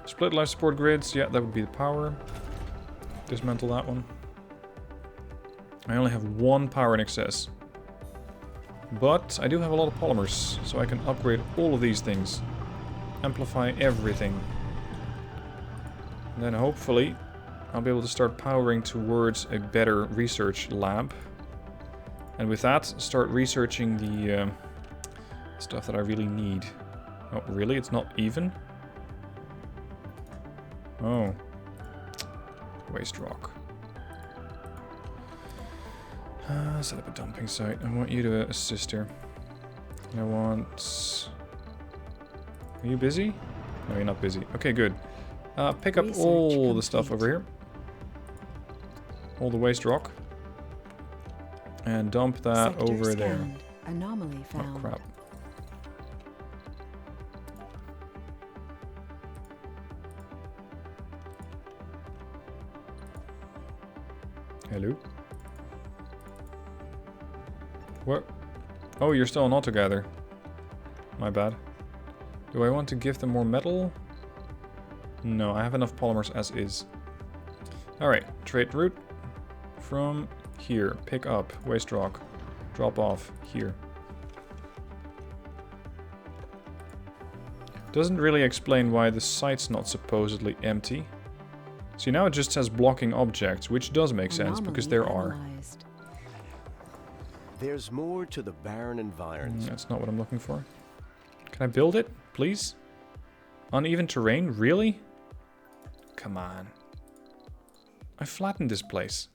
Speaker 1: Split life support grids, yeah, that would be the power. Dismantle that one. I only have one power in excess. But I do have a lot of polymers, so I can upgrade all of these things. Amplify everything. And then hopefully I'll be able to start powering towards a better research lab. And with that, start researching the stuff that I really need. Oh, really? It's not even? Oh. Waste rock. Set up a dumping site. I want you to assist here. I want... Are you busy? No, you're not busy. Okay, good. Pick up all the stuff over here. All the waste rock. And dump that
Speaker 2: Sector
Speaker 1: over there.
Speaker 2: scanned. Anomaly found.
Speaker 1: Oh, crap. Hello? What? Oh, you're still on auto-gather. My bad. Do I want to give them more metal? No, I have enough polymers as is. Alright, trade route from here. Pick up waste rock. Drop off here. Doesn't really explain why the site's not supposedly empty. See, now it just says blocking objects, which does make sense because there are.
Speaker 3: There's more to the barren environs.
Speaker 1: That's not what I'm looking for. Can I build it, please? Uneven terrain? Really? Come on. I flattened this place.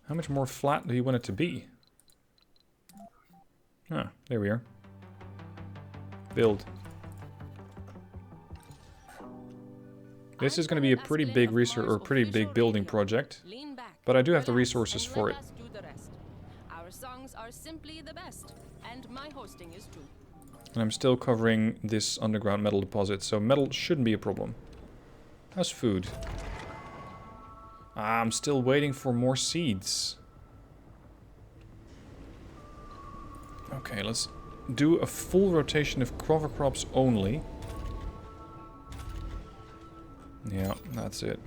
Speaker 1: How much more flat do you want it to be? Ah, there we are. Build. This is going to be a pretty big research or pretty big building project, but I do have the resources for it.
Speaker 4: Our songs are simply the best, and my hosting is too.
Speaker 1: And I'm still covering this underground metal deposit, so metal shouldn't be a problem. How's food? Ah, I'm still waiting for more seeds. Okay, let's do a full rotation of cover crops only. Yeah, that's it.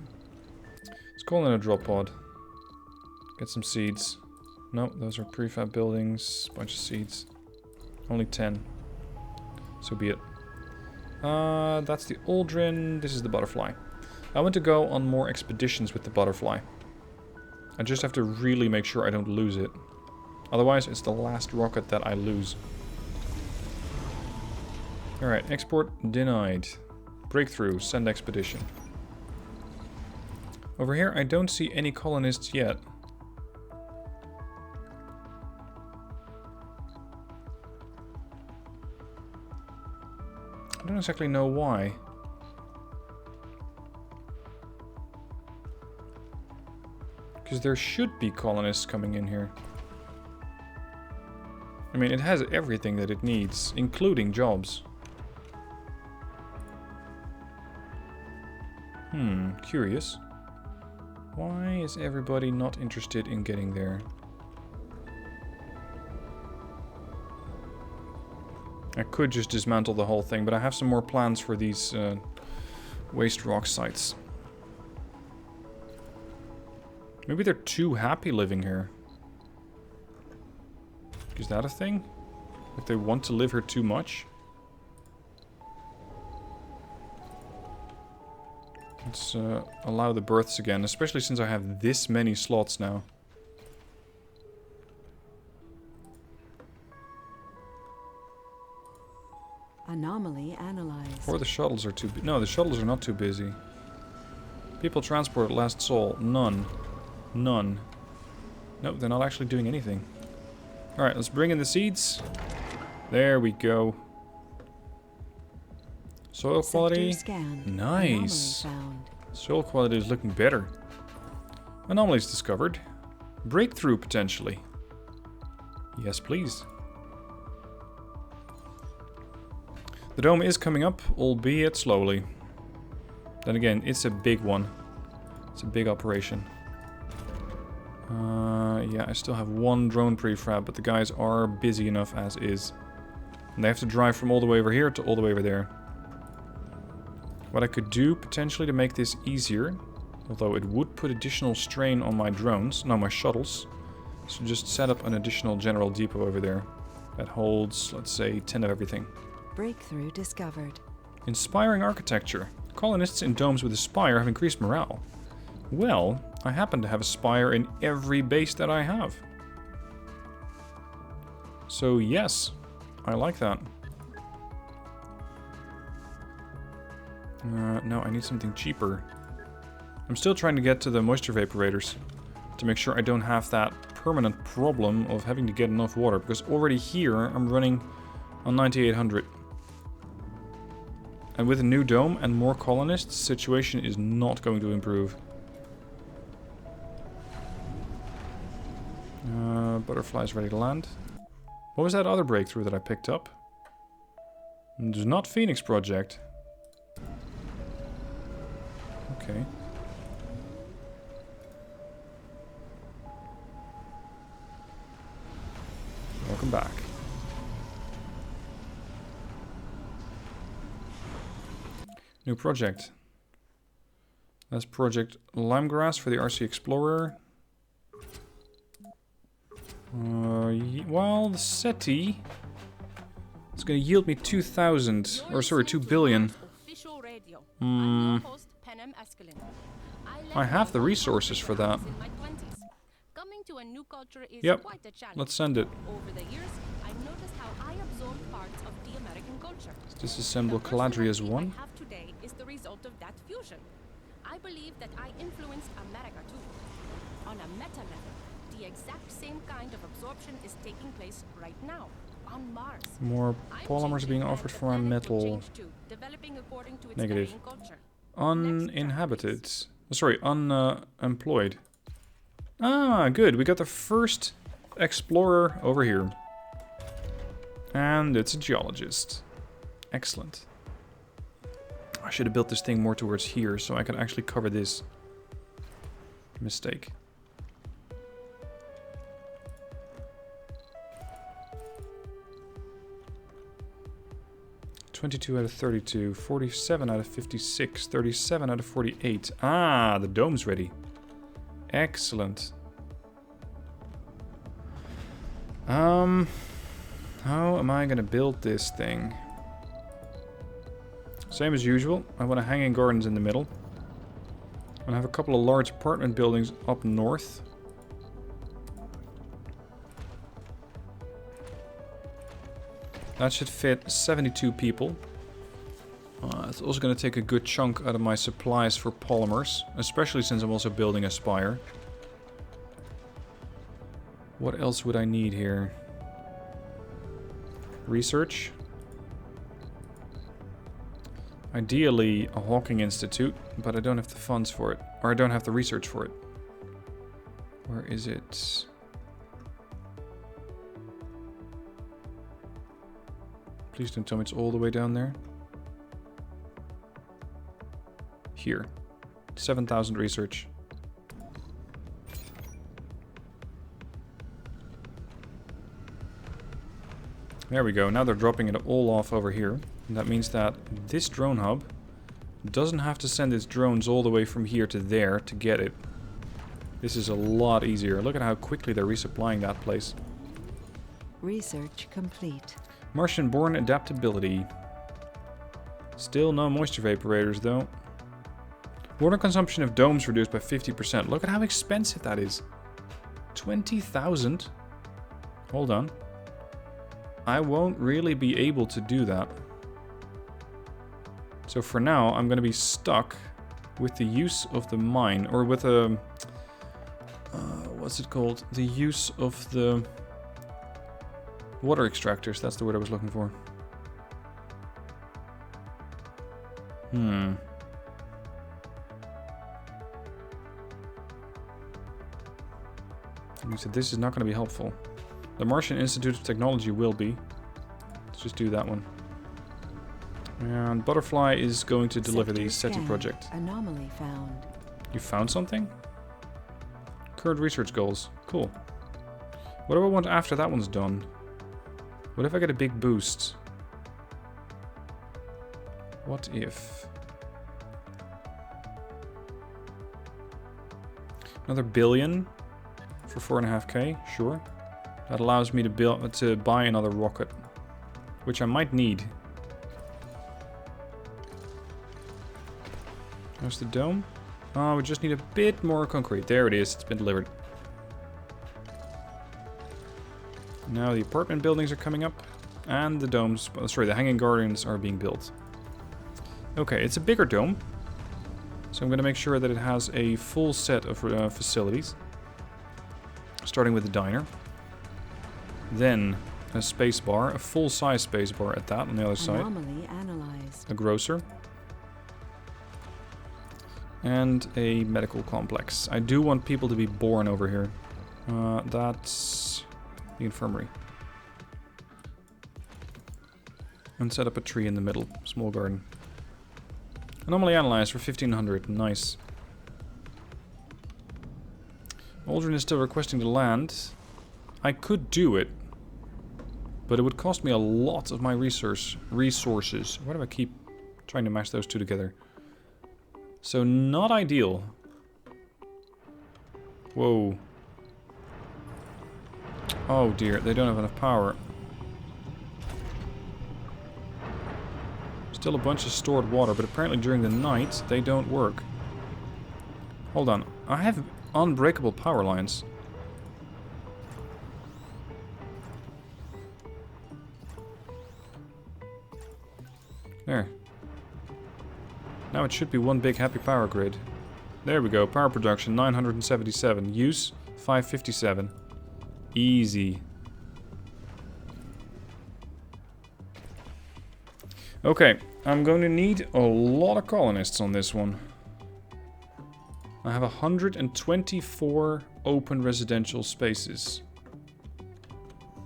Speaker 1: Let's call in a drop pod. Get some seeds. No, those are prefab buildings. Bunch of seeds. Only 10. So be it. That's the Aldrin. This is the butterfly. I want to go on more expeditions with the butterfly. I just have to really make sure I don't lose it. Otherwise, it's the last rocket that I lose. Alright, export denied. Breakthrough, send expedition. Over here, I don't see any colonists yet. I don't exactly know why. Because there should be colonists coming in here. I mean, it has everything that it needs, including jobs. Curious. Why is everybody not interested in getting there? I could just dismantle the whole thing, but I have some more plans for these waste rock sites. Maybe they're too happy living here. Is that a thing? If they want to live here too much? Let's allow the births again, especially since I have this many slots now.
Speaker 2: Anomaly analyzed.
Speaker 1: Or the shuttles are too busy. No, the shuttles are not too busy. People transport last soul. None. None. Nope, they're not actually doing anything. Alright, let's bring in the seeds. There we go. Soil quality. Nice. Soil quality is looking better. Anomalies discovered. Breakthrough potentially. Yes, please. The dome is coming up, albeit slowly. Then again, it's a big one. It's a big operation. Yeah, I still have one drone prefab, but the guys are busy enough as is. And they have to drive from all the way over here to all the way over there. What I could do, potentially, to make this easier, although it would put additional strain on my drones, no, my shuttles, so just set up an additional general depot over there that holds, let's say, 10 of everything.
Speaker 2: Breakthrough discovered.
Speaker 1: Inspiring architecture. Colonists in domes with a spire have increased morale. Well, I happen to have a spire in every base that I have. So yes, I like that. No, I need something cheaper. I'm still trying to get to the moisture vaporators to make sure I don't have that permanent problem of having to get enough water, because already here I'm running on 9800. And with a new dome and more colonists, the situation is not going to improve. Butterfly's ready to land. What was that other breakthrough that I picked up? It's not Phoenix Project. Okay. Welcome back. New project. That's Project Limegrass for the RC Explorer. Well, the SETI is going to yield me 2,000, or sorry, 2 billion. I have the resources for that. Yep, let's send it.
Speaker 4: Over the years, I've noticed how I absorbed parts of the American culture.
Speaker 1: Disassemble Caladria's one.
Speaker 4: I have today is the result of that fusion. I believe that I influenced America too. On a meta level, the exact same kind of absorption is taking place right now on Mars.
Speaker 1: More polymers being offered for my metal. Negative. Uninhabited. Sorry, unemployed. Ah, good. We got the first explorer over here. And it's a geologist. Excellent. I should have built this thing more towards here so I can actually cover this. Mistake. (22 out of 32, 47 out of 56, 37 out of 48. Ah, the dome's ready. Excellent. How am I gonna build this thing? Same as usual. I want a hanging gardens in the middle. I'm gonna have a couple of large apartment buildings up north. That should fit 72 people. It's also going to take a good chunk out of my supplies for polymers, especially since I'm also building a spire. What else would I need here? Research. Ideally, a Hawking Institute, but I don't have the funds for it. Or I don't have the research for it. Where is it? Please don't tell me it's all the way down there. Here. 7,000 research. There we go. Now they're dropping it all off over here. And that means that this drone hub doesn't have to send its drones all the way from here to there to get it. This is a lot easier. Look at how quickly they're resupplying that place.
Speaker 2: Research complete.
Speaker 1: Martian-born adaptability. Still no moisture vaporators, though. Water consumption of domes reduced by 50%. Look at how expensive that is. 20,000? Hold on. I won't really be able to do that. So for now, I'm going to be stuck with the use of the mine. Or with a... what's it called? The use of the... water extractors, that's the word I was looking for. You said this is not going to be helpful. The Martian Institute of Technology will be. Let's just do that one. And Butterfly is going to deliver the SETI project.
Speaker 2: Anomaly found.
Speaker 1: You found something? Current research goals. Cool. What do I want after that one's done? What if I get a big boost? What if... Another billion for 4.5k, sure. That allows me to buy another rocket, which I might need. How's the dome? Oh, we just need a bit more concrete. There it is, it's been delivered. Now the apartment buildings are coming up, and the domes, sorry, the hanging gardens are being built. Okay, it's a bigger dome, so I'm going to make sure that it has a full set of facilities. starting with the diner. Then a space bar, a full-size space bar at that on the other side.
Speaker 2: Anomaly analyzed.
Speaker 1: A grocer. And a medical complex. I do want people to be born over here. That's the infirmary. And set up a tree in the middle. Small garden. Anomaly analyzed for 1500. Nice. Aldrin is still requesting the land. I could do it. But it would cost me a lot of my resources. Why do I keep trying to mash those two together? So not ideal. Whoa. Oh dear, they don't have enough power. Still a bunch of stored water, but apparently during the night they don't work. Hold on, I have unbreakable power lines. There. Now it should be one big happy power grid. There we go, power production 977, use 557. Easy. Okay, I'm going to need a lot of colonists on this one. I have 124 open residential spaces.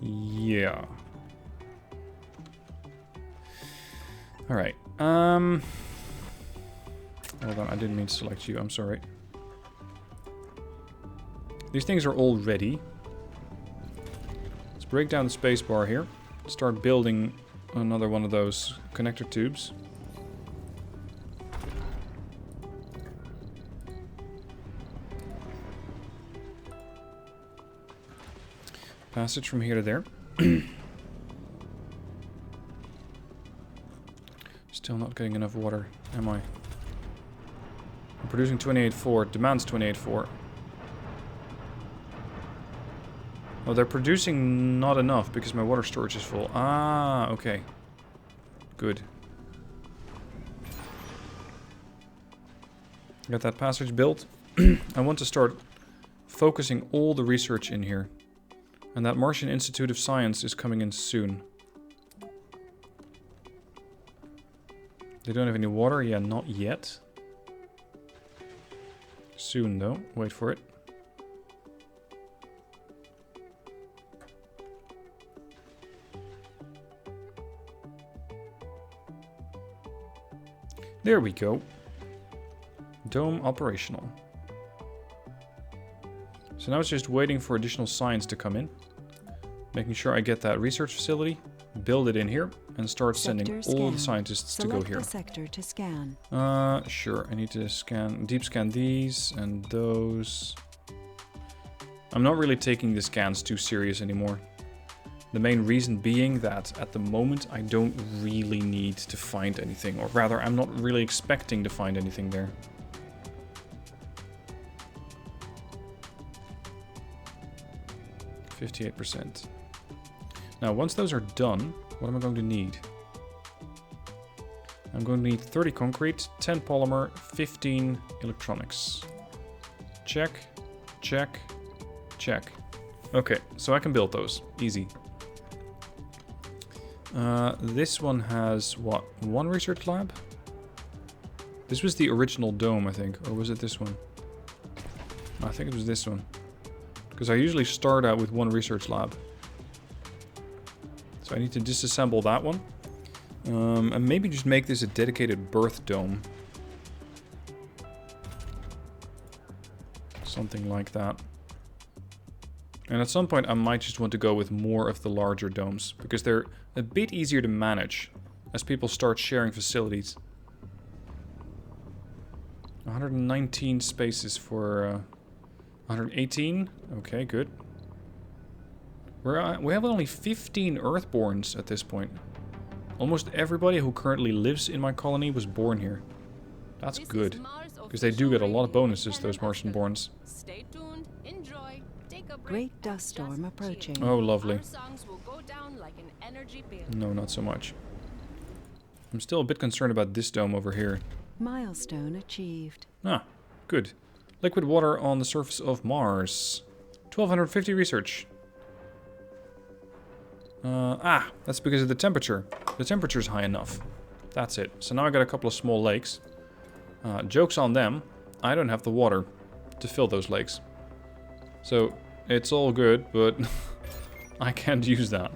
Speaker 1: Yeah. Alright, hold on, I didn't mean to select you, I'm sorry. These things are all ready. Let's break down the spacebar here. Start building another one of those connector tubes. Passage from here to there. Still not getting enough water, am I? I'm producing 28.4, demands 28.4. Oh, they're producing not enough because my water storage is full. Ah, okay. Good. Got that passage built. I want to start focusing all the research in here. And that Martian Institute of Science is coming in soon. They don't have any water? Yeah, not yet. Soon though. Wait for it. There we go. Dome operational. So now it's just waiting for additional science to come in. Making sure I get that research facility, build it in here, and start sending all the scientists to go here.
Speaker 2: Select the sector to scan.
Speaker 1: Sure. I need to scan, deep scan these and those. I'm not really taking the scans too serious anymore. The main reason being that at the moment I don't really need to find anything, or rather I'm not really expecting to find anything there. %. Now once those are done, what am I going to need? I'm going to need 30 concrete, 10 polymer, 15 electronics. Check, check, check. Okay, so I can build those. Easy. This one has, what, one research lab? This was the original dome, I think. Or was it this one? I think it was this one. Because I usually start out with one research lab. So I need to disassemble that one. And maybe just make this a dedicated birth dome. Something like that. And at some point I might just want to go with more of the larger domes. Because they're a bit easier to manage as people start sharing facilities. 119 spaces for 118. Okay, good. We have only 15 Earthborns at this point. Almost everybody who currently lives in my colony was born here. That's good. Because they do get a lot of bonuses, those Martian-borns.
Speaker 4: Stay tuned, enjoy, take a break.
Speaker 2: Great dust storm approaching.
Speaker 1: Oh, lovely.
Speaker 4: Our songs will go down like an energy bill.
Speaker 1: No, not so much. I'm still a bit concerned about this dome over here.
Speaker 2: Milestone achieved.
Speaker 1: Ah, good. Liquid water on the surface of Mars. 1250 research. That's because of the temperature. The temperature's high enough. That's it. So now I got a couple of small lakes. Joke's on them. I don't have the water to fill those lakes. So it's all good, but I can't use that.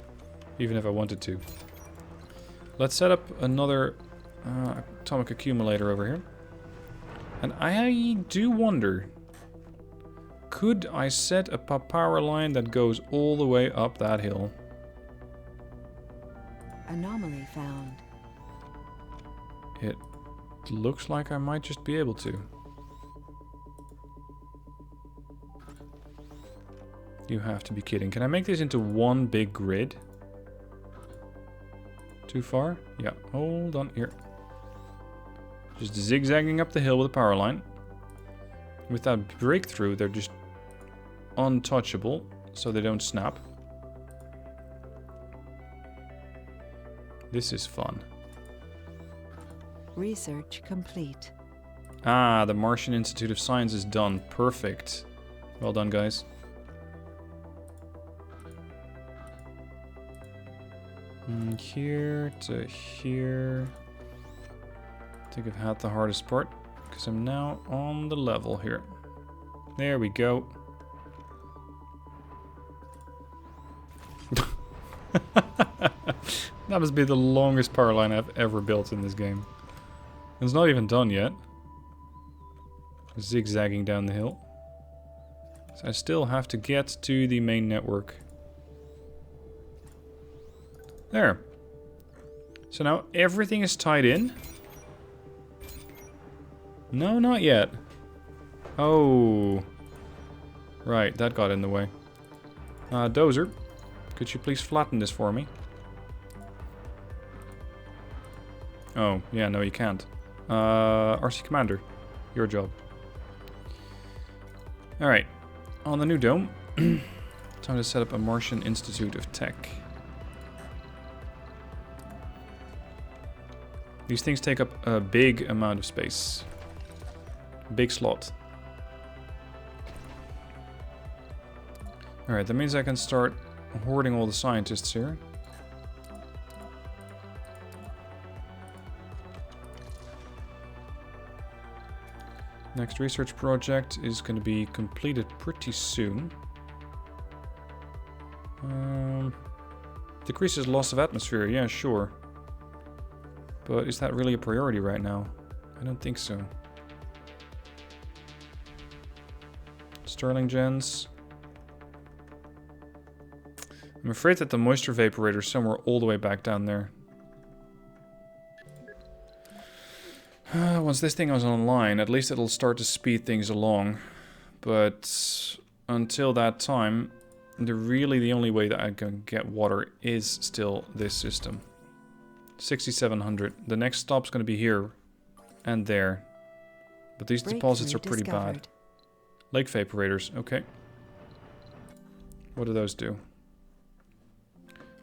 Speaker 1: Even if I wanted to. Let's set up another atomic accumulator over here. And I do wonder, could I set a power line that goes all the way up that hill?
Speaker 2: Anomaly found.
Speaker 1: It looks like I might just be able to. You have to be kidding. Can I make this into one big grid? Too far? Yeah, hold on here. Just zigzagging up the hill with a power line. With that breakthrough, they're just untouchable, so they don't snap. This is fun.
Speaker 2: Research complete.
Speaker 1: Ah, the Martian Institute of Science is done. Perfect. Well done, guys. Here to here. I think I've had the hardest part, because I'm now on the level here. There we go. That must be the longest power line I've ever built in this game. It's not even done yet. Zigzagging down the hill. So I still have to get to the main network. There. So now everything is tied in. No, not yet. Oh. Right, that got in the way. Dozer, could you please flatten this for me? Oh, yeah, no, you can't. RC Commander, your job. Alright, on the new dome, time to set up a Martian Institute of Tech. These things take up a big amount of space. Big slot. Alright, that means I can start hoarding all the scientists here. Next research project is going to be completed pretty soon. Decreases loss of atmosphere, yeah, sure. But is that really a priority right now? I don't think so. Sterling gens. I'm afraid that the moisture vaporator is somewhere all the way back down there. Once this thing is online, at least it'll start to speed things along. But until that time, really the only way that I can get water is still this system. 6,700. The next stop's going to be here and there. But these deposits are pretty bad. Lake vaporators, okay. What do those do?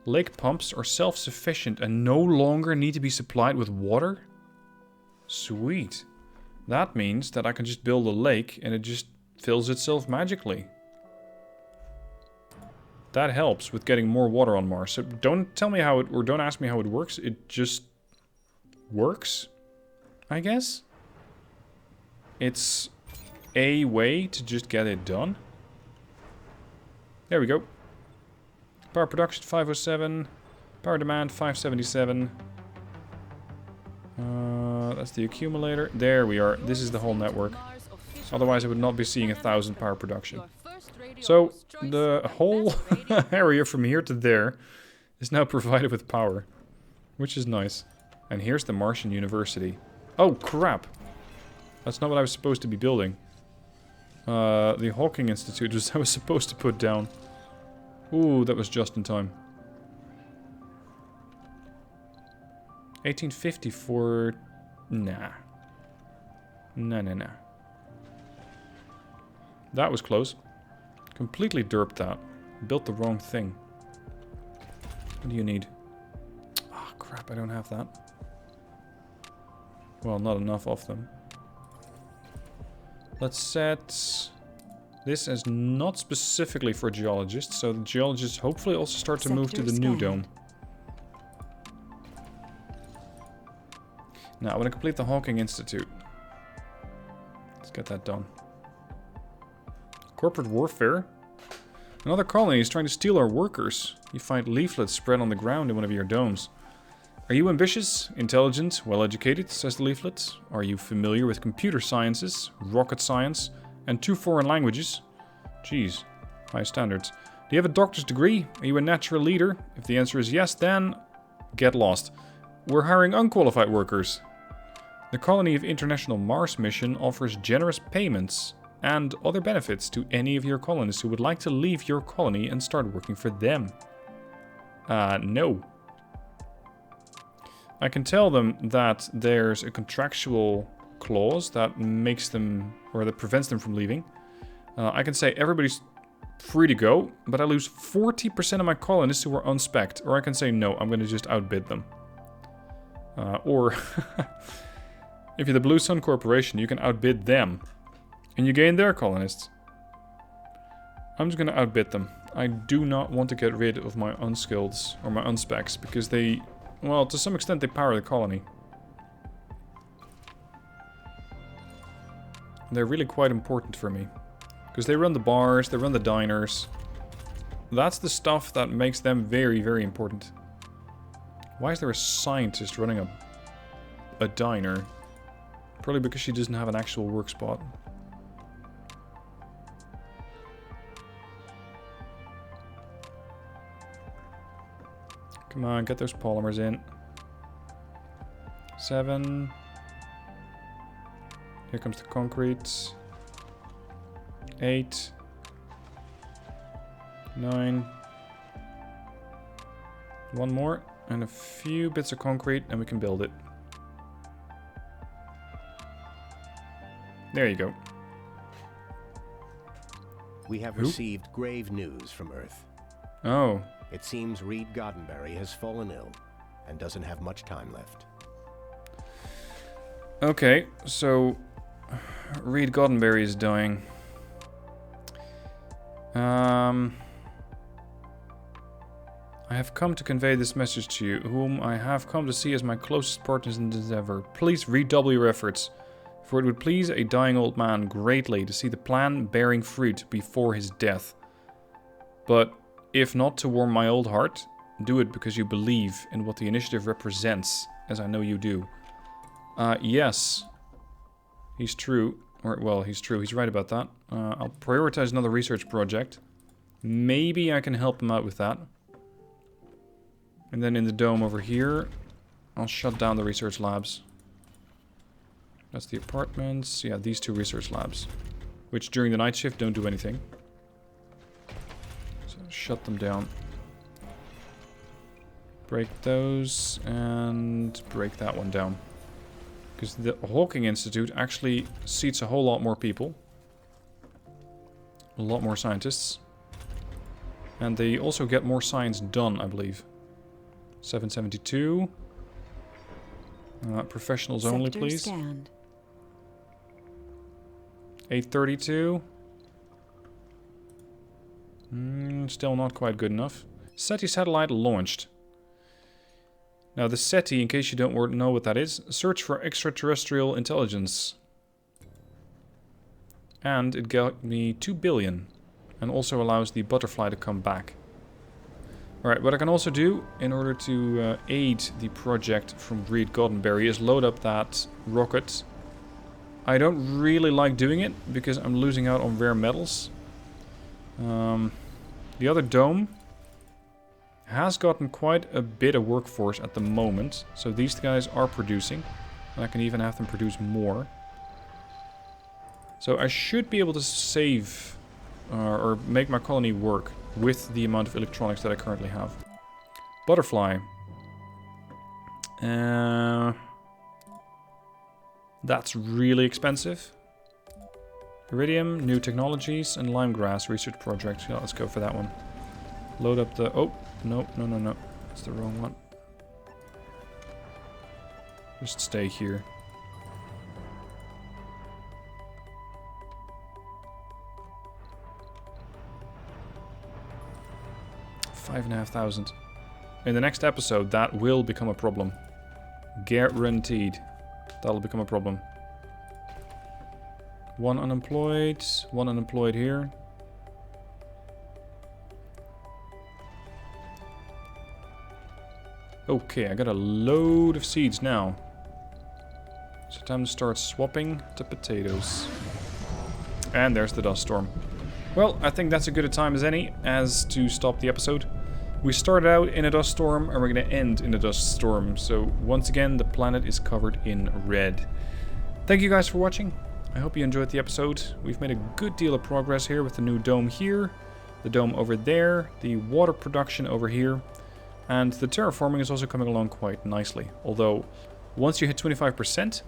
Speaker 1: Lake pumps are self-sufficient and no longer need to be supplied with water? Sweet. That means that I can just build a lake and it just fills itself magically. That helps with getting more water on Mars. So don't tell me how it, or don't ask me how it works. It just works, I guess. It's a way to just get it done. There we go. Power production 507. Power demand 577. That's the accumulator. There we are. This is the whole network. Otherwise I would not be seeing 1,000 power production. So the whole area from here to there is now provided with power, which is nice. And here's the Martian University. Oh crap! That's not what I was supposed to be building. The Hawking Institute was I was supposed to put down. Ooh, that was just in time. 1850 for... Nah. Nah. That was close. Completely derped that. Built the wrong thing. What do you need? Oh crap, I don't have that. Well, not enough of them. Let's set This is not specifically for geologists, so the geologists hopefully also start to move to the new dome. Now, I want to complete the Hawking Institute. Let's get that done. Corporate warfare. Another colony is trying to steal our workers. You find leaflets spread on the ground in one of your domes. Are you ambitious, intelligent, well-educated, says the leaflet? Are you familiar with computer sciences, rocket science, and 2 foreign languages? Jeez, high standards. Do you have a doctor's degree? Are you a natural leader? If the answer is yes, then get lost. We're hiring unqualified workers. The colony of International Mars Mission offers generous payments and other benefits to any of your colonists who would like to leave your colony and start working for them. No. I can tell them that there's a contractual clause that makes them, or that prevents them from leaving. I can say everybody's free to go, but I lose 40% of my colonists who are unspec'd. Or I can say no, I'm going to just outbid them. Or if you're the Blue Sun Corporation, you can outbid them. And you gain their colonists. I'm just going to outbid them. I do not want to get rid of my unskilleds or my unspecs because they, well, to some extent they power the colony. They're really quite important for me. Because they run the bars, they run the diners. That's the stuff that makes them very, very important. Why is there a scientist running a diner? Probably because she doesn't have an actual work spot. Come on, get those polymers in. 7. Here comes the concrete. 8. 9. One more. And a few bits of concrete and we can build it. There you go.
Speaker 3: We have received grave news from Earth.
Speaker 1: Oh.
Speaker 3: It seems Reed Goddenberry has fallen ill and doesn't have much time left.
Speaker 1: Okay, so Reed Goddenberry is dying. I have come to convey this message to you, whom I have come to see as my closest partners in this endeavor. Please redouble your efforts, for it would please a dying old man greatly to see the plan bearing fruit before his death. But if not to warm my old heart, do it because you believe in what the initiative represents, as I know you do. Yes. He's true. Or, well, he's true. He's right about that. I'll prioritize another research project. Maybe I can help him out with that. And then in the dome over here, I'll shut down the research labs. That's the apartments. Yeah, these 2 research labs. Which during the night shift don't do anything. So shut them down. Break those and break that one down. Because the Hawking Institute actually seats a whole lot more people. A lot more scientists. And they also get more science done, I believe. 772. Professionals only,
Speaker 2: Sector
Speaker 1: please.
Speaker 2: Scanned.
Speaker 1: 832. Still not quite good enough. SETI satellite launched. Now the SETI, in case you don't know what that is, search for extraterrestrial intelligence. And it got me 2 billion. And also allows the butterfly to come back. Alright, what I can also do, in order to aid the project from Reed Goddenberry, is load up that rocket. I don't really like doing it, because I'm losing out on rare metals. The other dome has gotten quite a bit of workforce at the moment. So these guys are producing. And I can even have them produce more. So I should be able to save or make my colony work with the amount of electronics that I currently have. Butterfly. That's really expensive. Iridium, new technologies, and limegrass research project. Yeah, let's go for that one. Load up the... Oh, no. That's the wrong one. Just stay here. . 5,500. In the next episode, that will become a problem. Guaranteed. That'll become a problem. One unemployed here. Okay, I got a load of seeds now. So time to start swapping to potatoes. And there's the dust storm. Well, I think that's as good a time as any as to stop the episode. We started out in a dust storm and we're going to end in a dust storm. So once again, the planet is covered in red. Thank you guys for watching. I hope you enjoyed the episode. We've made a good deal of progress here with the new dome here, the dome over there, the water production over here, and the terraforming is also coming along quite nicely. Although, once you hit 25%,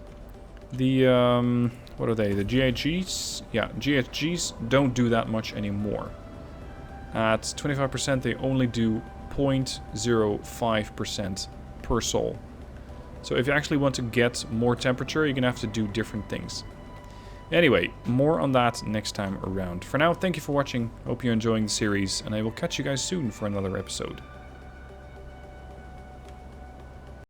Speaker 1: the, what are they, the GHGs? Yeah, GHGs don't do that much anymore. At 25%, they only do 0.05% per sol. So if you actually want to get more temperature, you're going to have to do different things. Anyway, more on that next time around. For now, thank you for watching. Hope you're enjoying the series, and I will catch you guys soon for another episode.